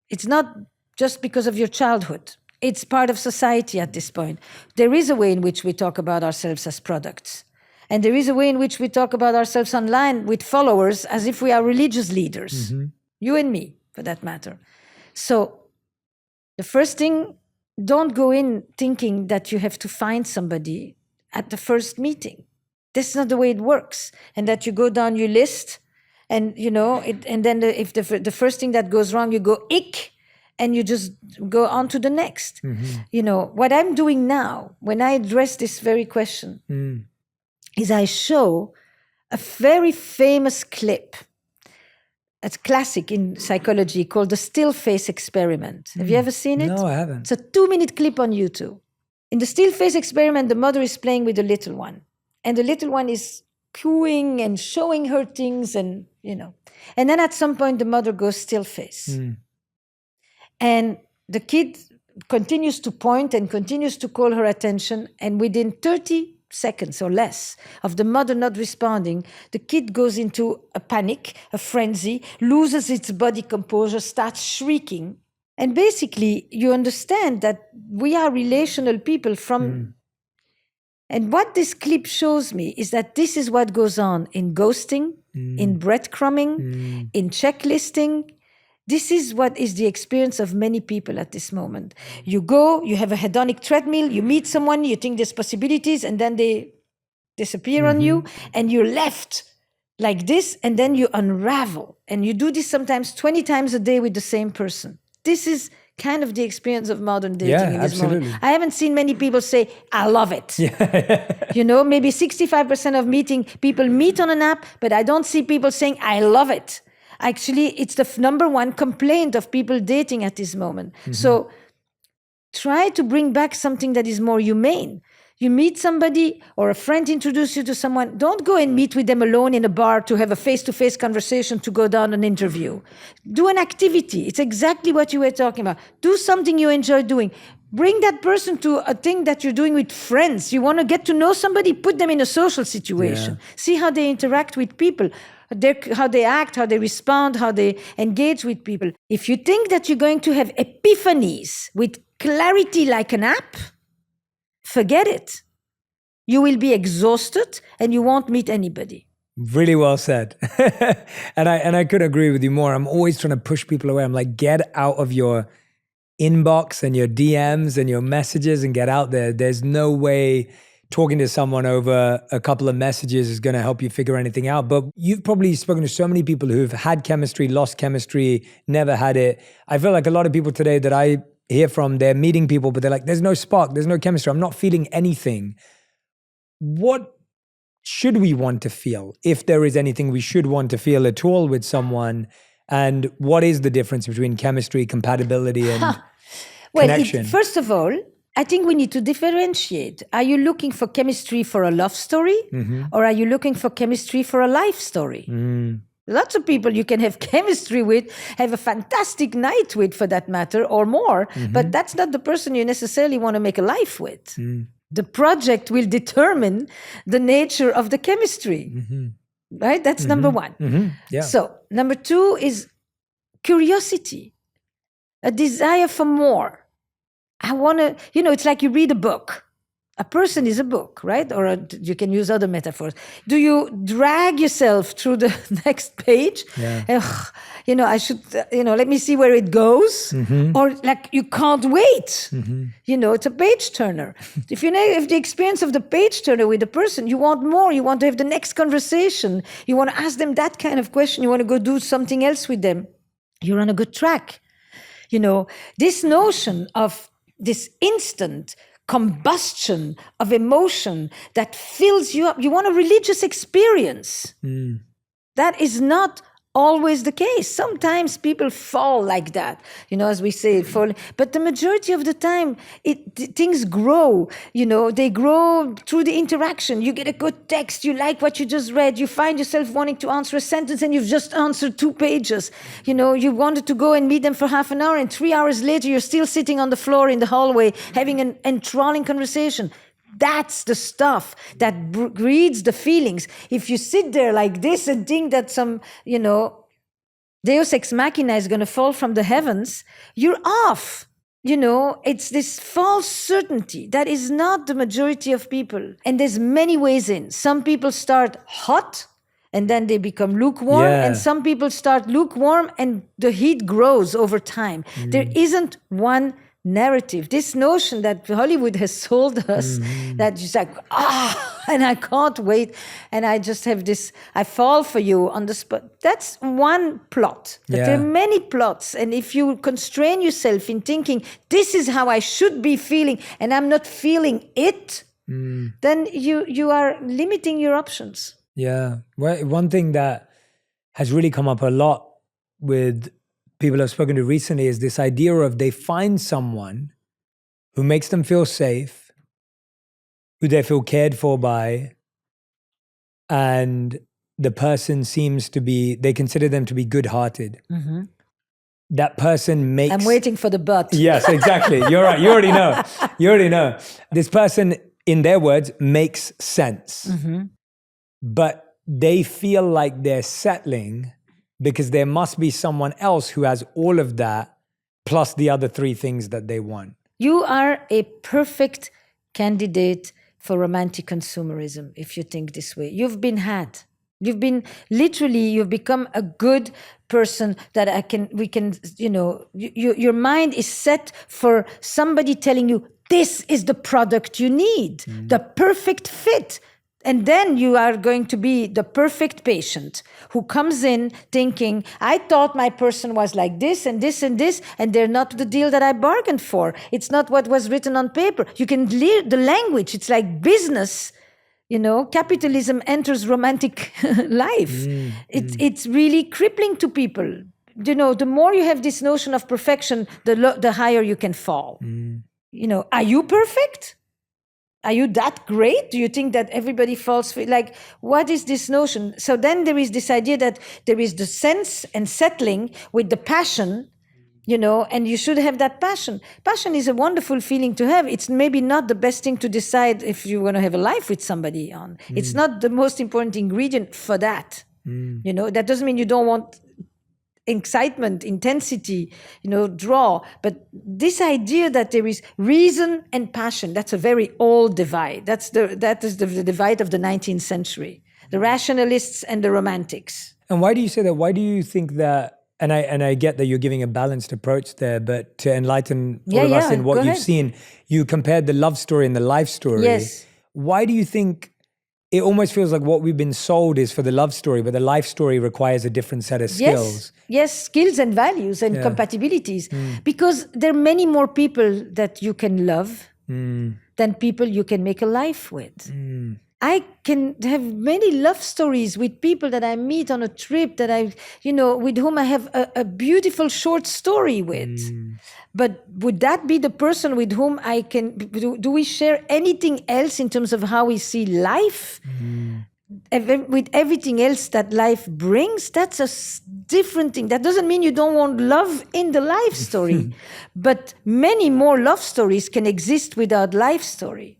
It's not just because of your childhood. It's part of society at this point. There is a way in which we talk about ourselves as products. And there is a way in which we talk about ourselves online with followers as if we are religious leaders. Mm-hmm. You and me, for that matter. So the first thing, don't go in thinking that you have to find somebody at the first meeting. That's not the way it works. And that you go down your list and, and then if the first thing that goes wrong, you go, ick, and you just go on to the next. Mm-hmm. What I'm doing now, when I address this very question, is I show a very famous clip. It's classic in psychology called the still face experiment. Have you ever seen it?
No, I haven't.
It's a 2-minute clip on YouTube. In the still face experiment, the mother is playing with the little one. And the little one is cooing and showing her things and, And then at some point, the mother goes still face. And the kid continues to point and continues to call her attention. And within 30 seconds or less of the mother not responding, the kid goes into a panic, a frenzy, loses its body composure, starts shrieking. And basically, you understand that we are relational people from... And what this clip shows me is that this is what goes on in ghosting, in breadcrumbing, in checklisting. This is what is the experience of many people at this moment. You go, you have a hedonic treadmill, you meet someone, you think there's possibilities, and then they disappear on you, and you're left like this, and then you unravel. And you do this sometimes 20 times a day with the same person. This is kind of the experience of modern dating in this
absolutely.
moment. I haven't seen many people say, I love it. You know, maybe 65% of people meet on an app, but I don't see people saying, I love it. Actually, it's the number one complaint of people dating at this moment. So try to bring back something that is more humane. You meet somebody or a friend introduces you to someone, don't go and meet with them alone in a bar to have a face-to-face conversation to go down an interview. Do an activity. It's exactly what you were talking about. Do something you enjoy doing. Bring that person to a thing that you're doing with friends. You want to get to know somebody, put them in a social situation. See how they interact with people, how they act, how they respond, how they engage with people. If you think that you're going to have epiphanies with clarity like an app, forget it. You will be exhausted and you won't meet anybody.
Really well said. and I couldn't agree with you more. I'm always trying to push people away. I'm like, get out of your inbox and your DMs and your messages and get out there. There's no way talking to someone over a couple of messages is going to help you figure anything out. But you've probably spoken to so many people who've had chemistry, lost chemistry, never had it. I feel like a lot of people today that I hear from, they're meeting people, but they're like, there's no spark, there's no chemistry, I'm not feeling anything. What should we want to feel, if there is anything we should want to feel at all with someone? And what is the difference between chemistry, compatibility, and connection?
First of all, I think we need to differentiate. Are you looking for chemistry for a love story, or are you looking for chemistry for a life story? Lots of people you can have chemistry with, have a fantastic night with for that matter, or more, but that's not the person you necessarily want to make a life with. The project will determine the nature of the chemistry, right? That's number one. So number two is curiosity, a desire for more. I want to, it's like you read a book. A person is a book, right? Or you can use other metaphors. Do you drag yourself through the next page? I should, let me see where it goes. Or like you can't wait. It's a page turner. If you have the experience of the page turner with a person, you want more. You want to have the next conversation. You want to ask them that kind of question. You want to go do something else with them. You're on a good track. This notion of this instant combustion of emotion that fills you up. You want a religious experience. That is not always the case. Sometimes people fall like that, as we say, fall. But the majority of the time, things grow. They grow through the interaction. You get a good text. You like what you just read. You find yourself wanting to answer a sentence, and you've just answered 2 pages. You wanted to go and meet them for half an hour, and 3 hours later, you're still sitting on the floor in the hallway having an enthralling conversation. That's the stuff that breeds the feelings. If you sit there like this and think that some, Deus ex machina is going to fall from the heavens, you're off. It's this false certainty that is not the majority of people. And there's many ways in. Some people start hot and then they become lukewarm. And some people start lukewarm and the heat grows over time. There isn't one narrative. This notion that Hollywood has sold us, that just like, and I can't wait, and I just have this, I fall for you on the spot. That's one plot. But there are many plots, and if you constrain yourself in thinking, this is how I should be feeling, and I'm not feeling it, then you are limiting your options.
Yeah. Well, one thing that has really come up a lot with people I've spoken to recently is this idea of they find someone who makes them feel safe, who they feel cared for by, and the person seems to be, they consider them to be good-hearted. That person makes...
I'm waiting for the but.
Yes, exactly. You're right. You already know. This person, in their words, makes sense. But they feel like they're settling because there must be someone else who has all of that, plus the other 3 things that they want.
You are a perfect candidate for romantic consumerism if you think this way. You've been had. You've become a good person that your mind is set for somebody telling you, this is the product you need, the perfect fit. And then you are going to be the perfect patient who comes in thinking, I thought my person was like this and this and this, and they're not the deal that I bargained for. It's not what was written on paper. You can hear the language. It's like business. Capitalism enters romantic life. It's really crippling to people. The more you have this notion of perfection, the higher you can fall. Are you perfect? Are you that great? Do you think that everybody falls for, like, what is this notion? So then there is this idea that there is the sense and settling with the passion, and you should have that passion. Passion is a wonderful feeling to have. It's maybe not the best thing to decide if you want to have a life with somebody on. It's not the most important ingredient for that. That doesn't mean you don't want excitement, intensity, draw. But this idea that there is reason and passion, that's a very old divide. That is the divide of the 19th century, the rationalists and the romantics.
And why do you say that? Why do you think that? And I get that you're giving a balanced approach there, but to enlighten all of us in what you've seen, you compared the love story and the life story.
Yes.
Why do you think it almost feels like what we've been sold is for the love story, but the life story requires a different set of skills?
Yes, skills and values and compatibilities. Because there are many more people that you can love than people you can make a life with. I can have many love stories with people that I meet on a trip that with whom I have a beautiful short story with. But would that be the person with whom I can, do we share anything else in terms of how we see life? With everything else that life brings, that's a different thing. That doesn't mean you don't want love in the life story. But many more love stories can exist without life story.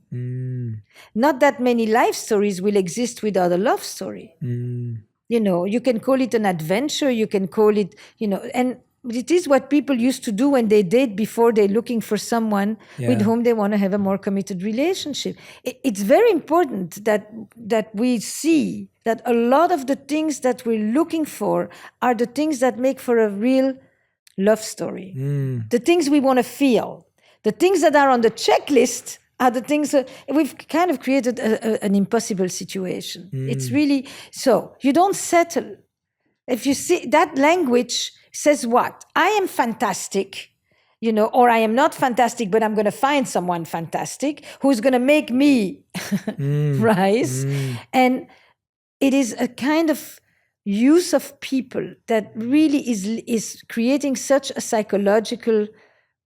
Not that many life stories will exist without a love story. You can call it an adventure, you can call it, and it is what people used to do when they date before they're looking for someone with whom they want to have a more committed relationship. It's very important that we see that a lot of the things that we're looking for are the things that make for a real love story. The things we want to feel. The things that are on the checklist are the things that we've kind of created an impossible situation. It's really, so you don't settle. If you see that language says what? I am fantastic, or I am not fantastic, but I'm going to find someone fantastic who's going to make me rise. And it is a kind of use of people that really is creating such a psychological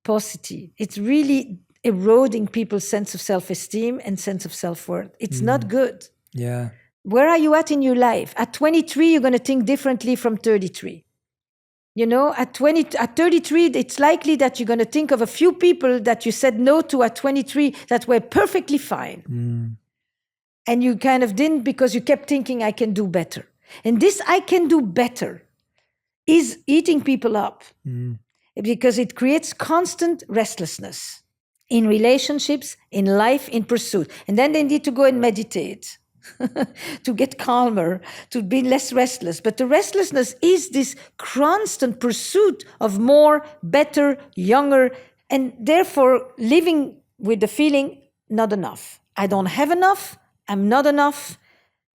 paucity. It's really eroding people's sense of self-esteem and sense of self-worth. It's not good.
Yeah.
Where are you at in your life? At 23, you're going to think differently from 33. At 33, it's likely that you're going to think of a few people that you said no to at 23 that were perfectly fine. And you kind of didn't because you kept thinking, I can do better. And this I can do better is eating people up because it creates constant restlessness in relationships, in life, in pursuit. And then they need to go and meditate to get calmer, to be less restless. But the restlessness is this constant pursuit of more, better, younger, and therefore living with the feeling, not enough. I don't have enough, I'm not enough.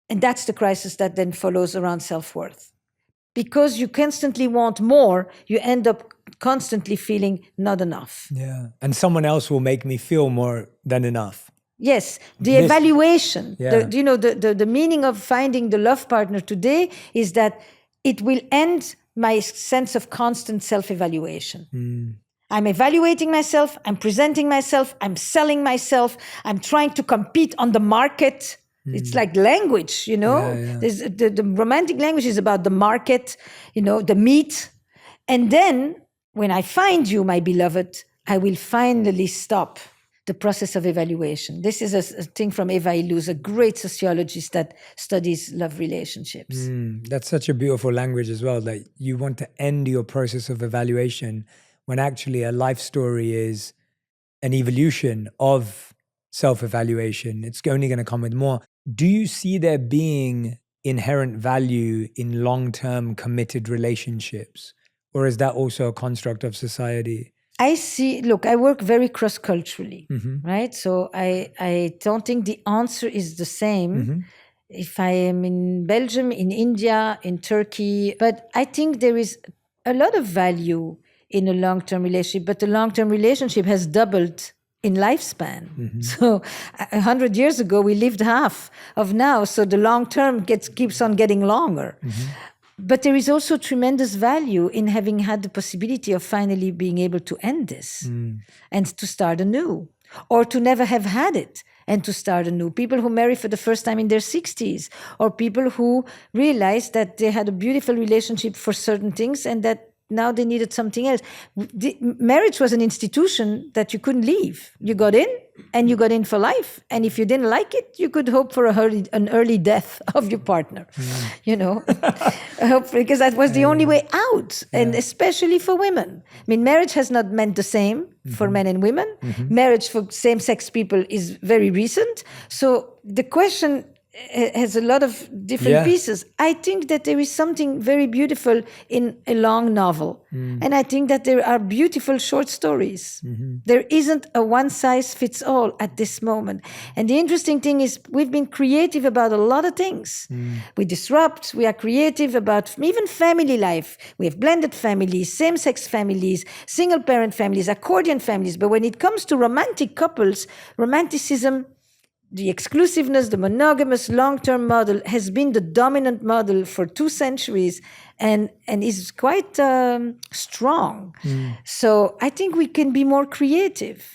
And that's the crisis that then follows around self-worth. Because you constantly want more, you end up constantly feeling not enough.
Yeah. And someone else will make me feel more than enough.
Yes, the evaluation, the meaning of finding the love partner today is that it will end my sense of constant self-evaluation. I'm evaluating myself, I'm presenting myself, I'm selling myself, I'm trying to compete on the market. It's like language, The romantic language is about the market, the meat. And then when I find you, my beloved, I will finally stop the process of evaluation. This is a thing from Eva Illouz, a great sociologist that studies love relationships.
That's such a beautiful language as well, that you want to end your process of evaluation when actually a life story is an evolution of self-evaluation. It's only going to come with more. Do you see there being inherent value in long-term committed relationships? Or is that also a construct of society?
I see, look, I work very cross-culturally, right? So I don't think the answer is the same if I am in Belgium, in India, in Turkey. But I think there is a lot of value in a long-term relationship, but the long-term relationship has doubled in lifespan. So 100 years ago, we lived half of now. So the long-term keeps on getting longer. But there is also tremendous value in having had the possibility of finally being able to end this and to start anew, or to never have had it and to start anew. People who marry for the first time in their 60s, or people who realized that they had a beautiful relationship for certain things and that now they needed something else. Marriage was an institution that you couldn't leave. You got in, and you got in for life. And if you didn't like it, you could hope for an early death of your partner, you know, because that was the only way out, and especially for women. I mean, marriage has not meant the same for men and women. Marriage for same-sex people is very recent. So the question has a lot of different pieces. I think that there is something very beautiful in a long novel. And I think that there are beautiful short stories. There isn't a one-size-fits-all at this moment. And the interesting thing is we've been creative about a lot of things. We disrupt, we are creative about even family life. We have blended families, same-sex families, single-parent families, accordion families. But when it comes to romantic couples, romanticism, the exclusiveness, the monogamous long-term model has been the dominant model for 2 centuries and is quite strong. So I think we can be more creative.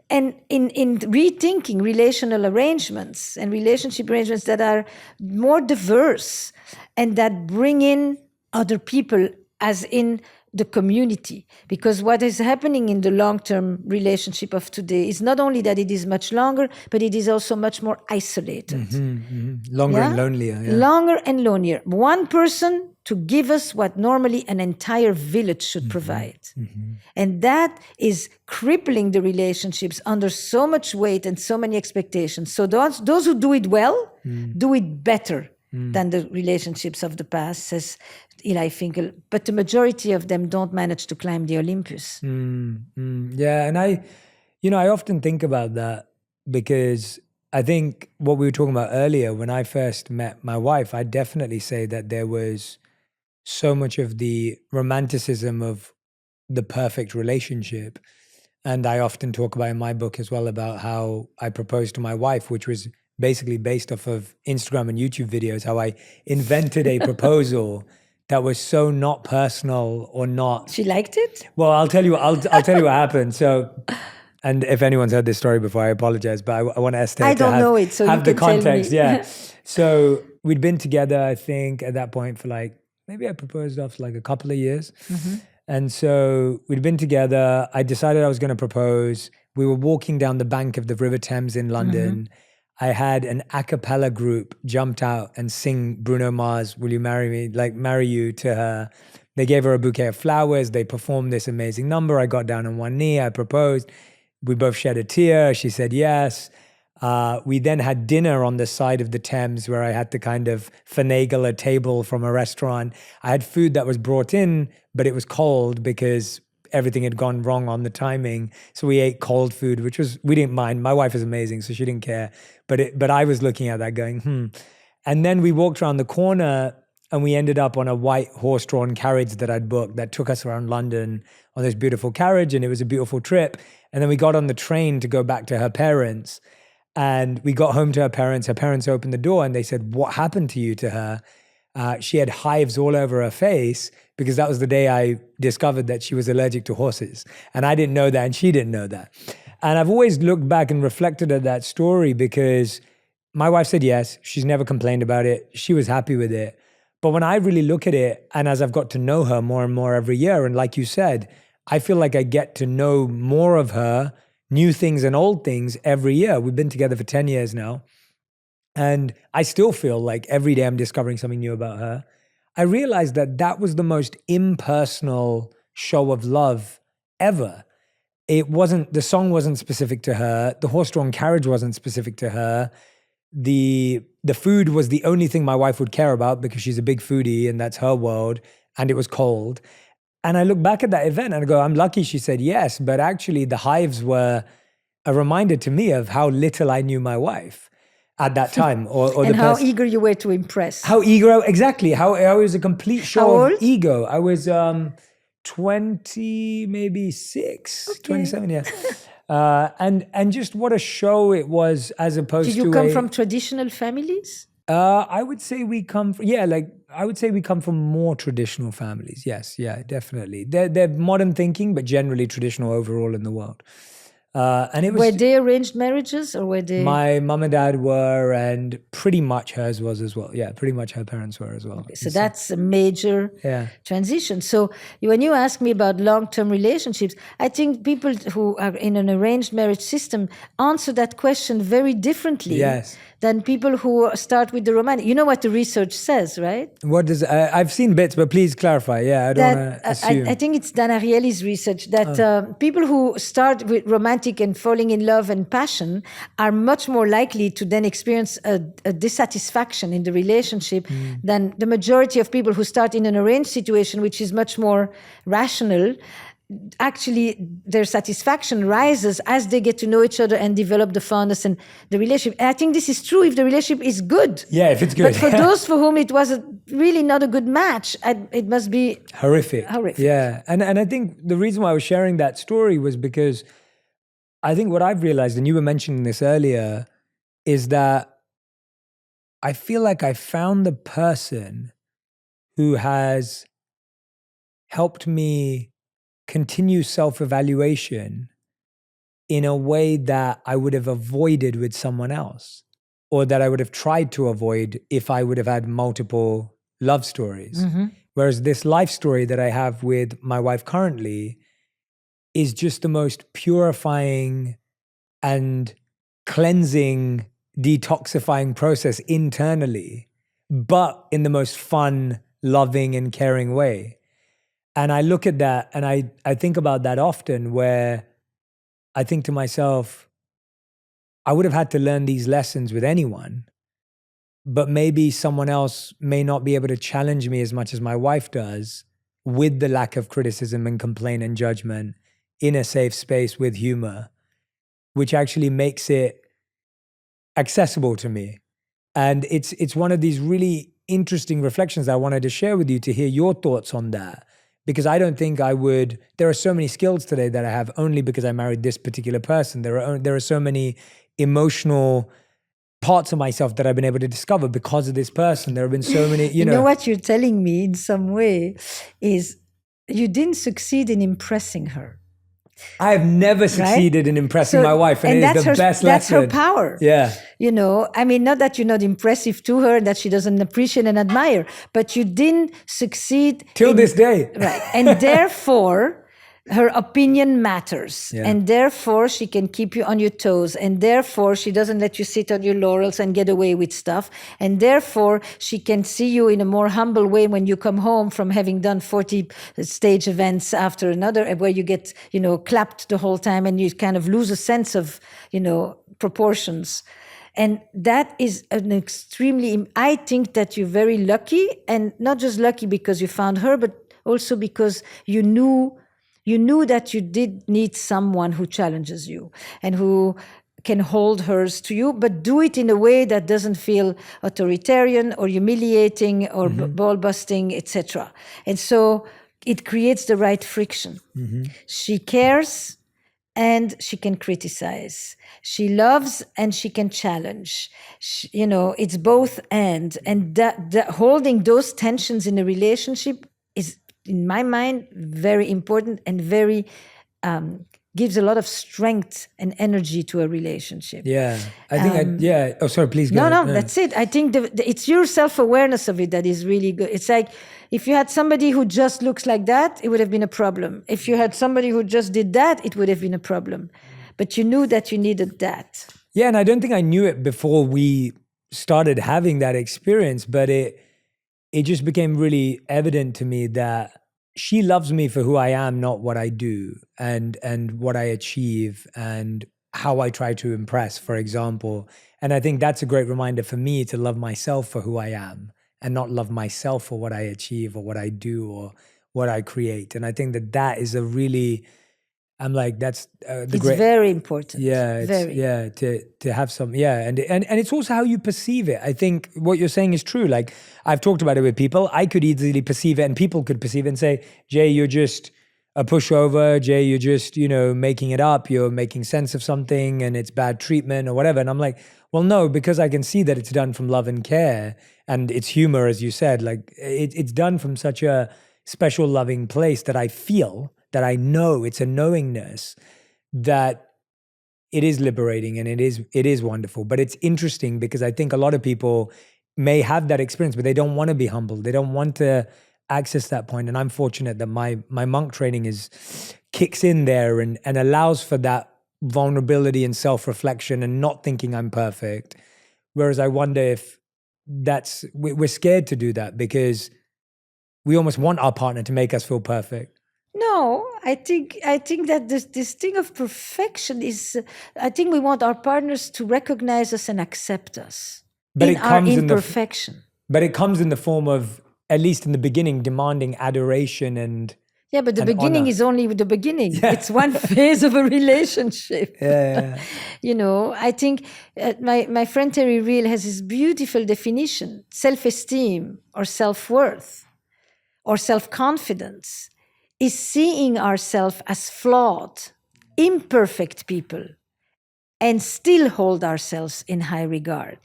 And in rethinking relational arrangements and relationship arrangements that are more diverse and that bring in other people as in the community. Because what is happening in the long-term relationship of today is not only that it is much longer, but it is also much more isolated.
Longer and lonelier. Yeah.
Longer and lonelier. One person to give us what normally an entire village should provide. And that is crippling the relationships under so much weight and so many expectations. So those who do it well, do it better than the relationships of the past, says Eli Finkel. But the majority of them don't manage to climb the Olympus.
Yeah, and I often think about that because I think what we were talking about earlier, when I first met my wife, I'd definitely say that there was so much of the romanticism of the perfect relationship. And I often talk about in my book as well about how I proposed to my wife, which was basically based off of Instagram and YouTube videos, how I invented a proposal that was so not personal or not.
She liked it?
Well, I'll tell you what happened. So, and if anyone's heard this story before, I apologize, but I want Esther
I
to
don't know it, so
have
you
the
can
context.
tell me.
Yeah. So we'd been together, I think, at that point for like, maybe I proposed after like a couple of years. And so we'd been together. I decided I was going to propose. We were walking down the bank of the River Thames in London. I had an a cappella group jumped out and sing Bruno Mars, Will You Marry Me? Like marry you to her. They gave her a bouquet of flowers. They performed this amazing number. I got down on one knee. I proposed. We both shed a tear. She said yes. We then had dinner on the side of the Thames where I had to kind of finagle a table from a restaurant. I had food that was brought in, but it was cold because everything had gone wrong on the timing. So we ate cold food, which was, we didn't mind. My wife is amazing, so she didn't care. But I was looking at that going, And then we walked around the corner and we ended up on a white horse-drawn carriage that I'd booked that took us around London on this beautiful carriage, and it was a beautiful trip. And then we got on the train to go back to her parents. And we got home to her parents. Her parents opened the door and they said, "What happened to you?" to her. She had hives all over her face because that was the day I discovered that she was allergic to horses. And I didn't know that and she didn't know that. And I've always looked back and reflected at that story because my wife said yes. She's never complained about it. She was happy with it. But when I really look at it, and as I've got to know her more and more every year, and like you said, I feel like I get to know more of her, new things and old things every year. We've been together for 10 years now. And I still feel like every day I'm discovering something new about her. I realized that that was the most impersonal show of love ever. It wasn't, the song wasn't specific to her. The horse-drawn carriage wasn't specific to her. The food was the only thing my wife would care about because she's a big foodie and that's her world. And it was cold. And I look back at that event and I go, I'm lucky she said yes. But actually the hives were a reminder to me of how little I knew my wife at that time. Or
And how eager you were to impress.
How eager, exactly. How I was a complete show
How
of
old?
ego. I was 20, maybe 6,
Okay.
27, yeah. And just what a show it was as opposed to
Did you come from traditional families?
I would say we come from, I would say we come from more traditional families. Yes, yeah, definitely. They're modern thinking, but generally traditional overall in the world. And it was.
Were they arranged marriages or were they?
My mum and dad were, and pretty much hers was as well. Yeah, pretty much her parents were as well.
Okay, so that's a major
Yeah.
transition. So when you ask me about long-term relationships, I think people who are in an arranged marriage system answer that question very differently
Yes.
than people who start with the romantic. You know what the research says, right?
What does I've seen bits, but please clarify. Yeah, I don't want to assume.
I think it's Dan Ariely's research that people who start with romantic and falling in love and passion are much more likely to then experience a dissatisfaction in the relationship than the majority of people who start in an arranged situation, which is much more rational. Actually, their satisfaction rises as they get to know each other and develop the fondness and the relationship. And I think this is true if the relationship is good.
Yeah, if it's good.
But for those for whom it was really not a good match, it must be
Horrific.
Horrific.
Yeah. And I think the reason why I was sharing that story was because I think what I've realized, and you were mentioning this earlier, is that I feel like I found the person who has helped me continue self-evaluation in a way that I would have avoided with someone else, or that I would have tried to avoid if I would have had multiple love stories. Whereas this life story that I have with my wife currently is just the most purifying and cleansing, detoxifying process internally, but in the most fun, loving, and caring way. And I look at that and I think about that often, where I think to myself, I would have had to learn these lessons with anyone, but maybe someone else may not be able to challenge me as much as my wife does with the lack of criticism and complaint and judgment in a safe space with humor, which actually makes it accessible to me. And it's one of these really interesting reflections I wanted to share with you to hear your thoughts on that. Because I don't think I would, there are so many skills today that I have only because I married this particular person. There are so many emotional parts of myself that I've been able to discover because of this person. There have been so many, you know.
what you're telling me in some way is you didn't succeed in impressing her.
I have never succeeded in impressing my wife, and it is the best
that's
lesson.
her power.
Yeah.
You know, I mean, not that you're not impressive to her, that she doesn't appreciate and admire, but you didn't succeed
Till this day.
Right. And therefore, her opinion matters.
Yeah.
And therefore, she can keep you on your toes. And therefore, she doesn't let you sit on your laurels and get away with stuff. And therefore, she can see you in a more humble way when you come home from having done 40 stage events after another, where you get, clapped the whole time and you kind of lose a sense of, proportions. And that is an extremely, I think that you're very lucky, and not just lucky because you found her, but also because you knew that you did need someone who challenges you and who can hold hers to you, but do it in a way that doesn't feel authoritarian or humiliating or ball busting, etc. And so it creates the right friction. She cares and she can criticize. She loves and she can challenge. It's both and that holding those tensions in a relationship is, in my mind, very important and very gives a lot of strength and energy to a relationship.
Yeah, I think Oh, sorry, please go
No,
ahead.
that's it. I think it's your self-awareness of it that is really good. It's like if you had somebody who just looks like that, it would have been a problem. If you had somebody who just did that, it would have been a problem. But you knew that you needed that.
Yeah, and I don't think I knew it before we started having that experience, but it just became really evident to me that she loves me for who I am, not what I do and what I achieve and how I try to impress, for example. And I think that's a great reminder for me to love myself for who I am and not love myself for what I achieve or what I do or what I create. And I think that is a really, I'm like, that's the
It's
great.
very important.
Yeah,
very.
to have some, and it's also how you perceive it. I think what you're saying is true. Like I've talked about it with people. I could easily perceive it, and people could perceive it and say, Jay, you're just a pushover. Jay, you're just, making it up. You're making sense of something and it's bad treatment or whatever. And I'm like, well, no, because I can see that it's done from love and care, and it's humor, as you said. Like it's done from such a special, loving place that I feel, that I know, it's a knowingness that it is liberating and it is wonderful. But it's interesting because I think a lot of people may have that experience, but they don't want to be humbled. They don't want to access that point. And I'm fortunate that my monk training kicks in there and allows for that vulnerability and self-reflection and not thinking I'm perfect. Whereas I wonder if we're scared to do that because we almost want our partner to make us feel perfect.
No, I think that this thing of perfection is, I think we want our partners to recognize us and accept us in our imperfection.
But it comes in the form of, at least in the beginning, demanding adoration and
yeah, but the beginning
honor.
is only the beginning.
Yeah.
It's one phase of a relationship.
Yeah.
I think my friend Terry Real has this beautiful definition: self-esteem or self-worth or self-confidence is seeing ourselves as flawed, imperfect people and still hold ourselves in high regard.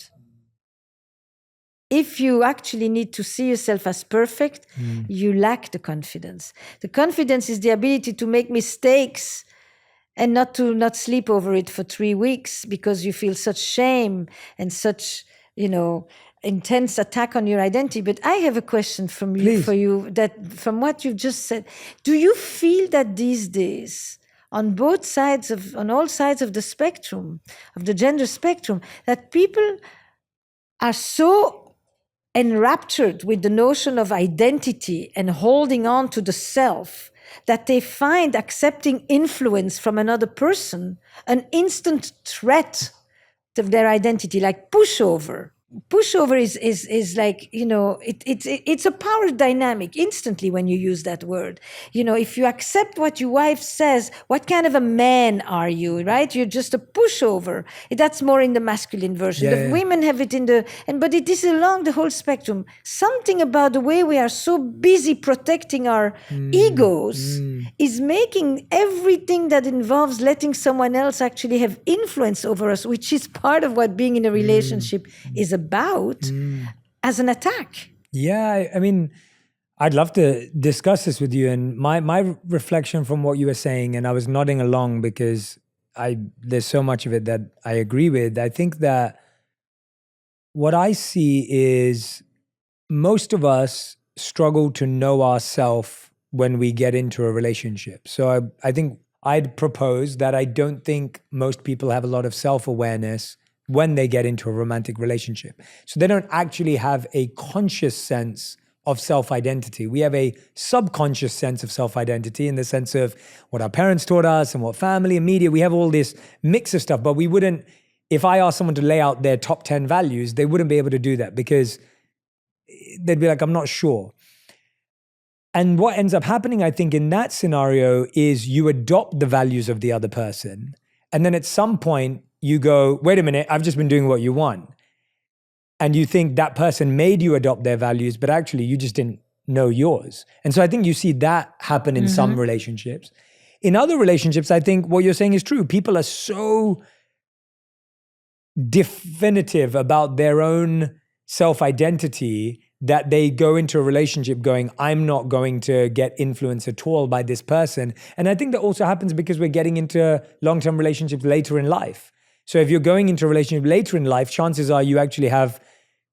If you actually need to see yourself as perfect, you lack the confidence. The confidence is the ability to make mistakes and not sleep over it for 3 weeks because you feel such shame and such, intense attack on your identity. But I have a question for you that from what you've just said, do you feel that these days on all sides of the spectrum, of the gender spectrum, that people are so enraptured with the notion of identity and holding on to the self that they find accepting influence from another person an instant threat to their identity, like pushover? Pushover is like, it's a power dynamic instantly when you use that word. If you accept what your wife says, what kind of a man are you, right? You're just a pushover. That's more in the masculine version. The women have it but it is along the whole spectrum. Something about the way we are so busy protecting our egos is making everything that involves letting someone else actually have influence over us, which is part of what being in a relationship is about, as an attack.
Yeah, I mean, I'd love to discuss this with you. And my reflection from what you were saying, and I was nodding along because there's so much of it that I agree with. I think that what I see is most of us struggle to know ourselves when we get into a relationship. So I think I'd propose that I don't think most people have a lot of self-awareness when they get into a romantic relationship. So they don't actually have a conscious sense of self-identity. We have a subconscious sense of self-identity in the sense of what our parents taught us and what family and media, we have all this mix of stuff, but we wouldn't, if I asked someone to lay out their top 10 values, they wouldn't be able to do that because they'd be like, I'm not sure. And what ends up happening, I think, in that scenario is you adopt the values of the other person. And then at some point, you go, wait a minute, I've just been doing what you want. And you think that person made you adopt their values, but actually you just didn't know yours. And so I think you see that happen in some relationships. In other relationships, I think what you're saying is true. People are so definitive about their own self-identity that they go into a relationship going, I'm not going to get influenced at all by this person. And I think that also happens because we're getting into long-term relationships later in life. So if you're going into a relationship later in life, chances are you actually have,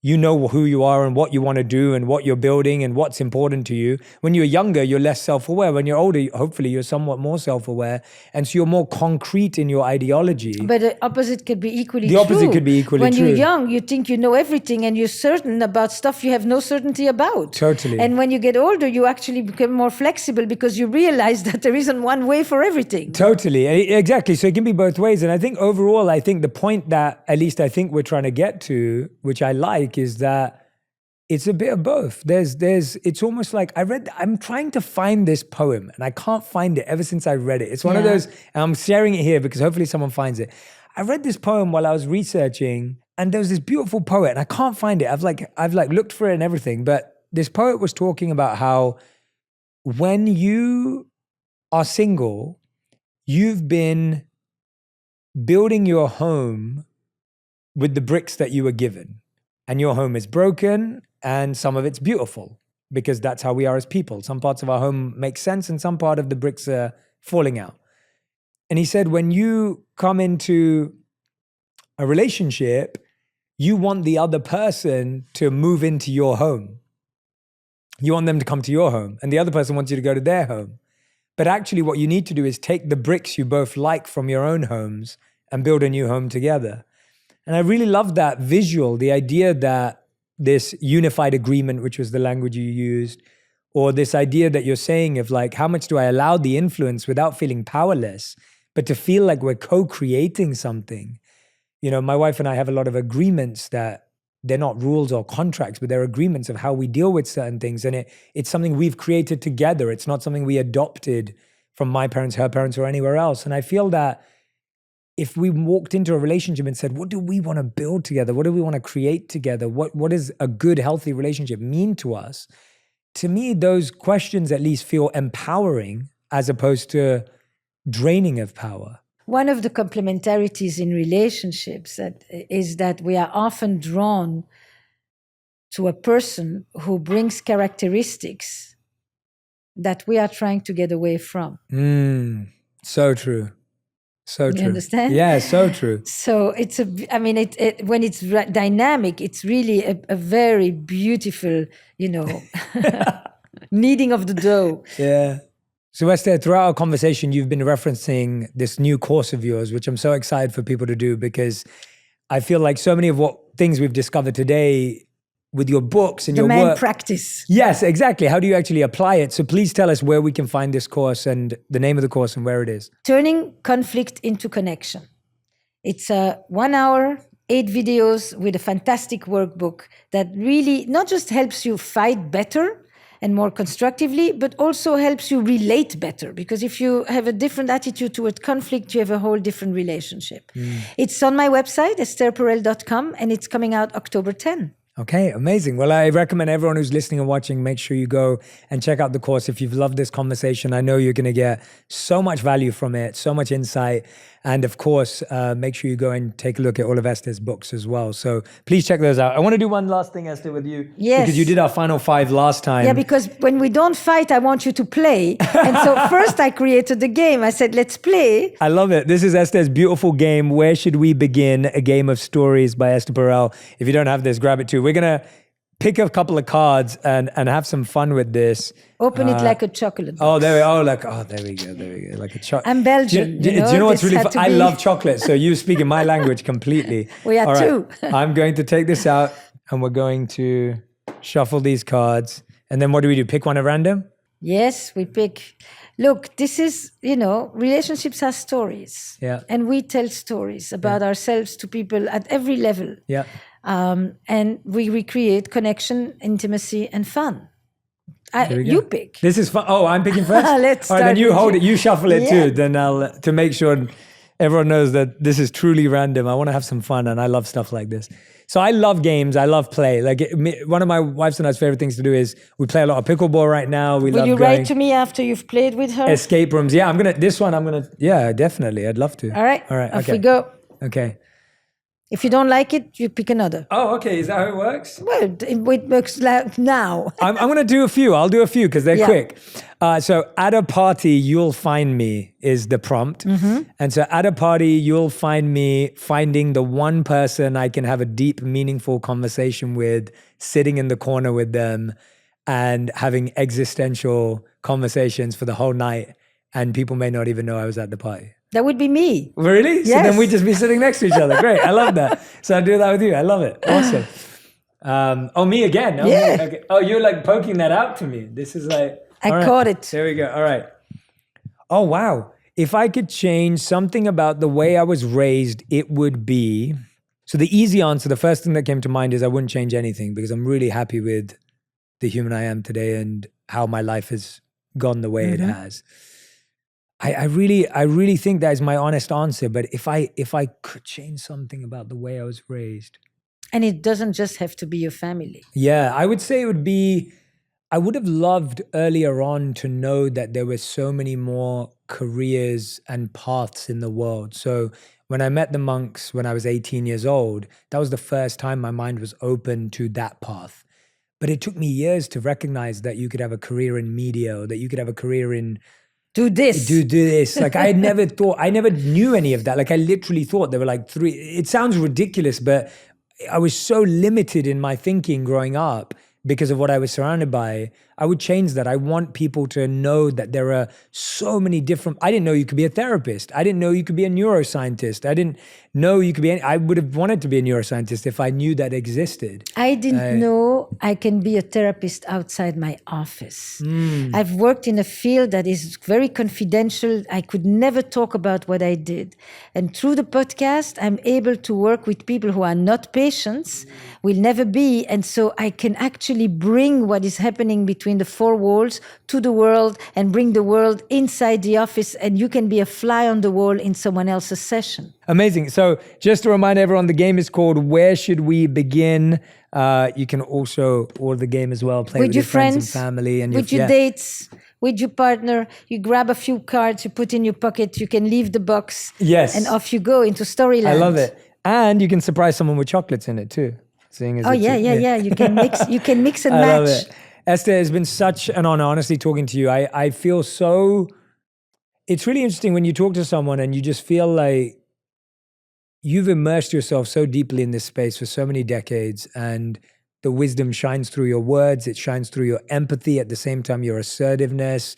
you know who you are and what you want to do and what you're building and what's important to you. When you're younger, you're less self-aware. When you're older, hopefully you're somewhat more self-aware. And so you're more concrete in your ideology.
But the opposite could be equally true.
The opposite could be equally
when
true.
When you're young, you think you know everything and you're certain about stuff you have no certainty about.
Totally.
And when you get older, you actually become more flexible because you realize that there isn't one way for everything.
Totally. Exactly. So it can be both ways. And I think overall, I think the point that at least I think we're trying to get to, which I like, is that It's a bit of both. It's almost like I'm trying to find this poem and I can't find it ever since I read it. It's one of those, and I'm sharing it here because hopefully someone finds it. I read this poem while I was researching and there was this beautiful poet and I can't find it. I've looked for it and everything, but this poet was talking about how when you are single, you've been building your home with the bricks that you were given. And your home is broken and some of it's beautiful because that's how we are as people. Some parts of our home make sense and some part of the bricks are falling out. And he said, when you come into a relationship, you want the other person to move into your home. You want them to come to your home and the other person wants you to go to their home. But actually what you need to do is take the bricks you both like from your own homes and build a new home together. And I really love that visual, the idea that this unified agreement, which was the language you used, or this idea that you're saying of like, how much do I allow the influence without feeling powerless, but to feel like we're co-creating something. You know, my wife and I have a lot of agreements that they're not rules or contracts, but they're agreements of how we deal with certain things. And it's something we've created together. It's not something we adopted from my parents, her parents, or anywhere else. And I feel that if we walked into a relationship and said, what do we want to build together? What do we want to create together? What does a good, healthy relationship mean to us? To me, those questions at least feel empowering as opposed to draining of power.
One of the complementarities in relationships is that we are often drawn to a person who brings characteristics that we are trying to get away from.
So true. So true.
You understand?
Yeah, so true.
So it's when it's dynamic, it's really a very beautiful, kneading of the dough.
Yeah. So Esther, throughout our conversation, you've been referencing this new course of yours, which I'm so excited for people to do because I feel like so many of things we've discovered today with your books and your work. The man
practice.
Yes, exactly. How do you actually apply it? So please tell us where we can find this course and the name of the course and where it is.
Turning conflict into connection. It's a 1 hour, 8 videos with a fantastic workbook that really not just helps you fight better and more constructively, but also helps you relate better. Because if you have a different attitude toward conflict, you have a whole different relationship. It's on my website, estherperel.com, and it's coming out October 10.
Okay, amazing. Well, I recommend everyone who's listening and watching, make sure you go and check out the course. If you've loved this conversation, I know you're going to get so much value from it, so much insight. And of course, make sure you go and take a look at all of Esther's books as well. So please check those out. I want to do one last thing, Esther, with you.
Yes.
Because you did our final 5 last time.
Yeah, because when we don't fight, I want you to play. And so first I created the game. I said, let's play.
I love it. This is Esther's beautiful game, Where Should We Begin? A Game of Stories by Esther Perel. If you don't have this, grab it too. We're going to pick a couple of cards and have some fun with this.
Open it like a chocolate box.
There we go. Like a chocolate.
I'm Belgian.
Do you know what's really fun? I love chocolate, so you speak in my language completely.
We are too.
I'm going to take this out and we're going to shuffle these cards. And then what do? Pick one at random?
Yes, we pick. Look, this is, relationships are stories.
Yeah.
And we tell stories about ourselves to people at every level.
Yeah.
And we recreate connection, intimacy, and fun. You pick.
This is fun. Oh, I'm picking first?
Let's start.
All right, then you hold it. You shuffle it too.
Yeah.
Then I'll, to make sure everyone knows that this is truly random. I want to have some fun and I love stuff like this. So I love games. I love play. One of my wife's and I's favorite things to do is we play a lot of pickleball right now.
Will you write to me after you've played with her?
Escape rooms. Yeah, yeah, definitely. I'd love to.
All right. Off we go.
Okay.
If you don't like it, you pick another.
Oh, okay. Is that how it works?
Well, it works like now.
I'm going to do a few. I'll do a few because they're quick. So at a party, you'll find me is the prompt. Mm-hmm. And so at a party, you'll find me finding the one person I can have a deep, meaningful conversation with, sitting in the corner with them and having existential conversations for the whole night. And people may not even know I was at the party.
That would be me.
Really?
Yes.
So then we'd just be sitting next to each other. Great. I love that. So I'll do that with you. I love it. Awesome. Me again.
Yeah.
Me. Okay. Oh, you're like poking that out to me. This is like...
I caught it.
There we go. All right. Oh, wow. If I could change something about the way I was raised, it would be... So the easy answer, the first thing that came to mind is I wouldn't change anything because I'm really happy with the human I am today and how my life has gone the way it has. I really think that is my honest answer. But if I could change something about the way I was raised.
And it doesn't just have to be your family.
Yeah, I would say it would be, I would have loved earlier on to know that there were so many more careers and paths in the world. So when I met the monks when I was 18 years old, that was the first time my mind was open to that path. But it took me years to recognize that you could have a career in media or that you could have a career in
Do this.
do this. Like I never knew any of that. Like I literally thought there were like three. It sounds ridiculous, but I was so limited in my thinking growing up because of what I was surrounded by. I would change that. I want people to know that there are so many different, I didn't know you could be a therapist. I didn't know you could be a neuroscientist. I didn't know you could be, I would have wanted to be a neuroscientist if I knew that existed.
I didn't know I can be a therapist outside my office. I've worked in a field that is very confidential. I could never talk about what I did. And through the podcast, I'm able to work with people who are not patients, will never be. And so I can actually bring what is happening between the four walls to the world and bring the world inside the office. And you can be a fly on the wall in someone else's session.
Amazing. So just to remind everyone, the game is called Where Should We Begin? You can also order the game as well, play with your friends and family. And
with your dates, with your partner. You grab a few cards, you put in your pocket, you can leave the box.
Yes.
And off you go into Storyland.
I love it. And you can surprise someone with chocolates in it too. Seeing as
Yeah. You can mix and
I
match.
love it. Esther, it's been such an honor, honestly, talking to you. I feel so, it's really interesting when you talk to someone and you just feel like you've immersed yourself so deeply in this space for so many decades, and the wisdom shines through your words. It shines through your empathy, at the same time, your assertiveness.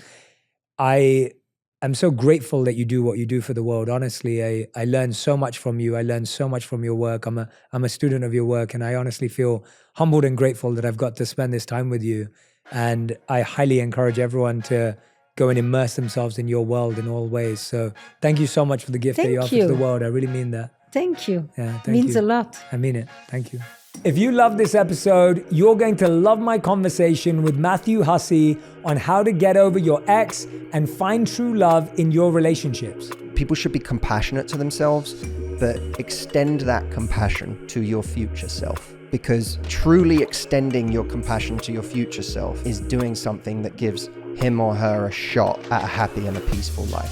I'm so grateful that you do what you do for the world. Honestly, I learned so much from you. I learned so much from your work. I'm a student of your work, and I honestly feel humbled and grateful that I've got to spend this time with you. And I highly encourage everyone to go and immerse themselves in your world in all ways. So thank you so much for the gift that you offer to the world. I really mean that.
Thank you.
Yeah, thank
Means
you.
a lot.
I mean it. Thank you. If you love this episode, you're going to love my conversation with Matthew Hussey on how to get over your ex and find true love in your relationships.
People should be compassionate to themselves, but extend that compassion to your future self. Because truly extending your compassion to your future self is doing something that gives him or her a shot at a happy and a peaceful life.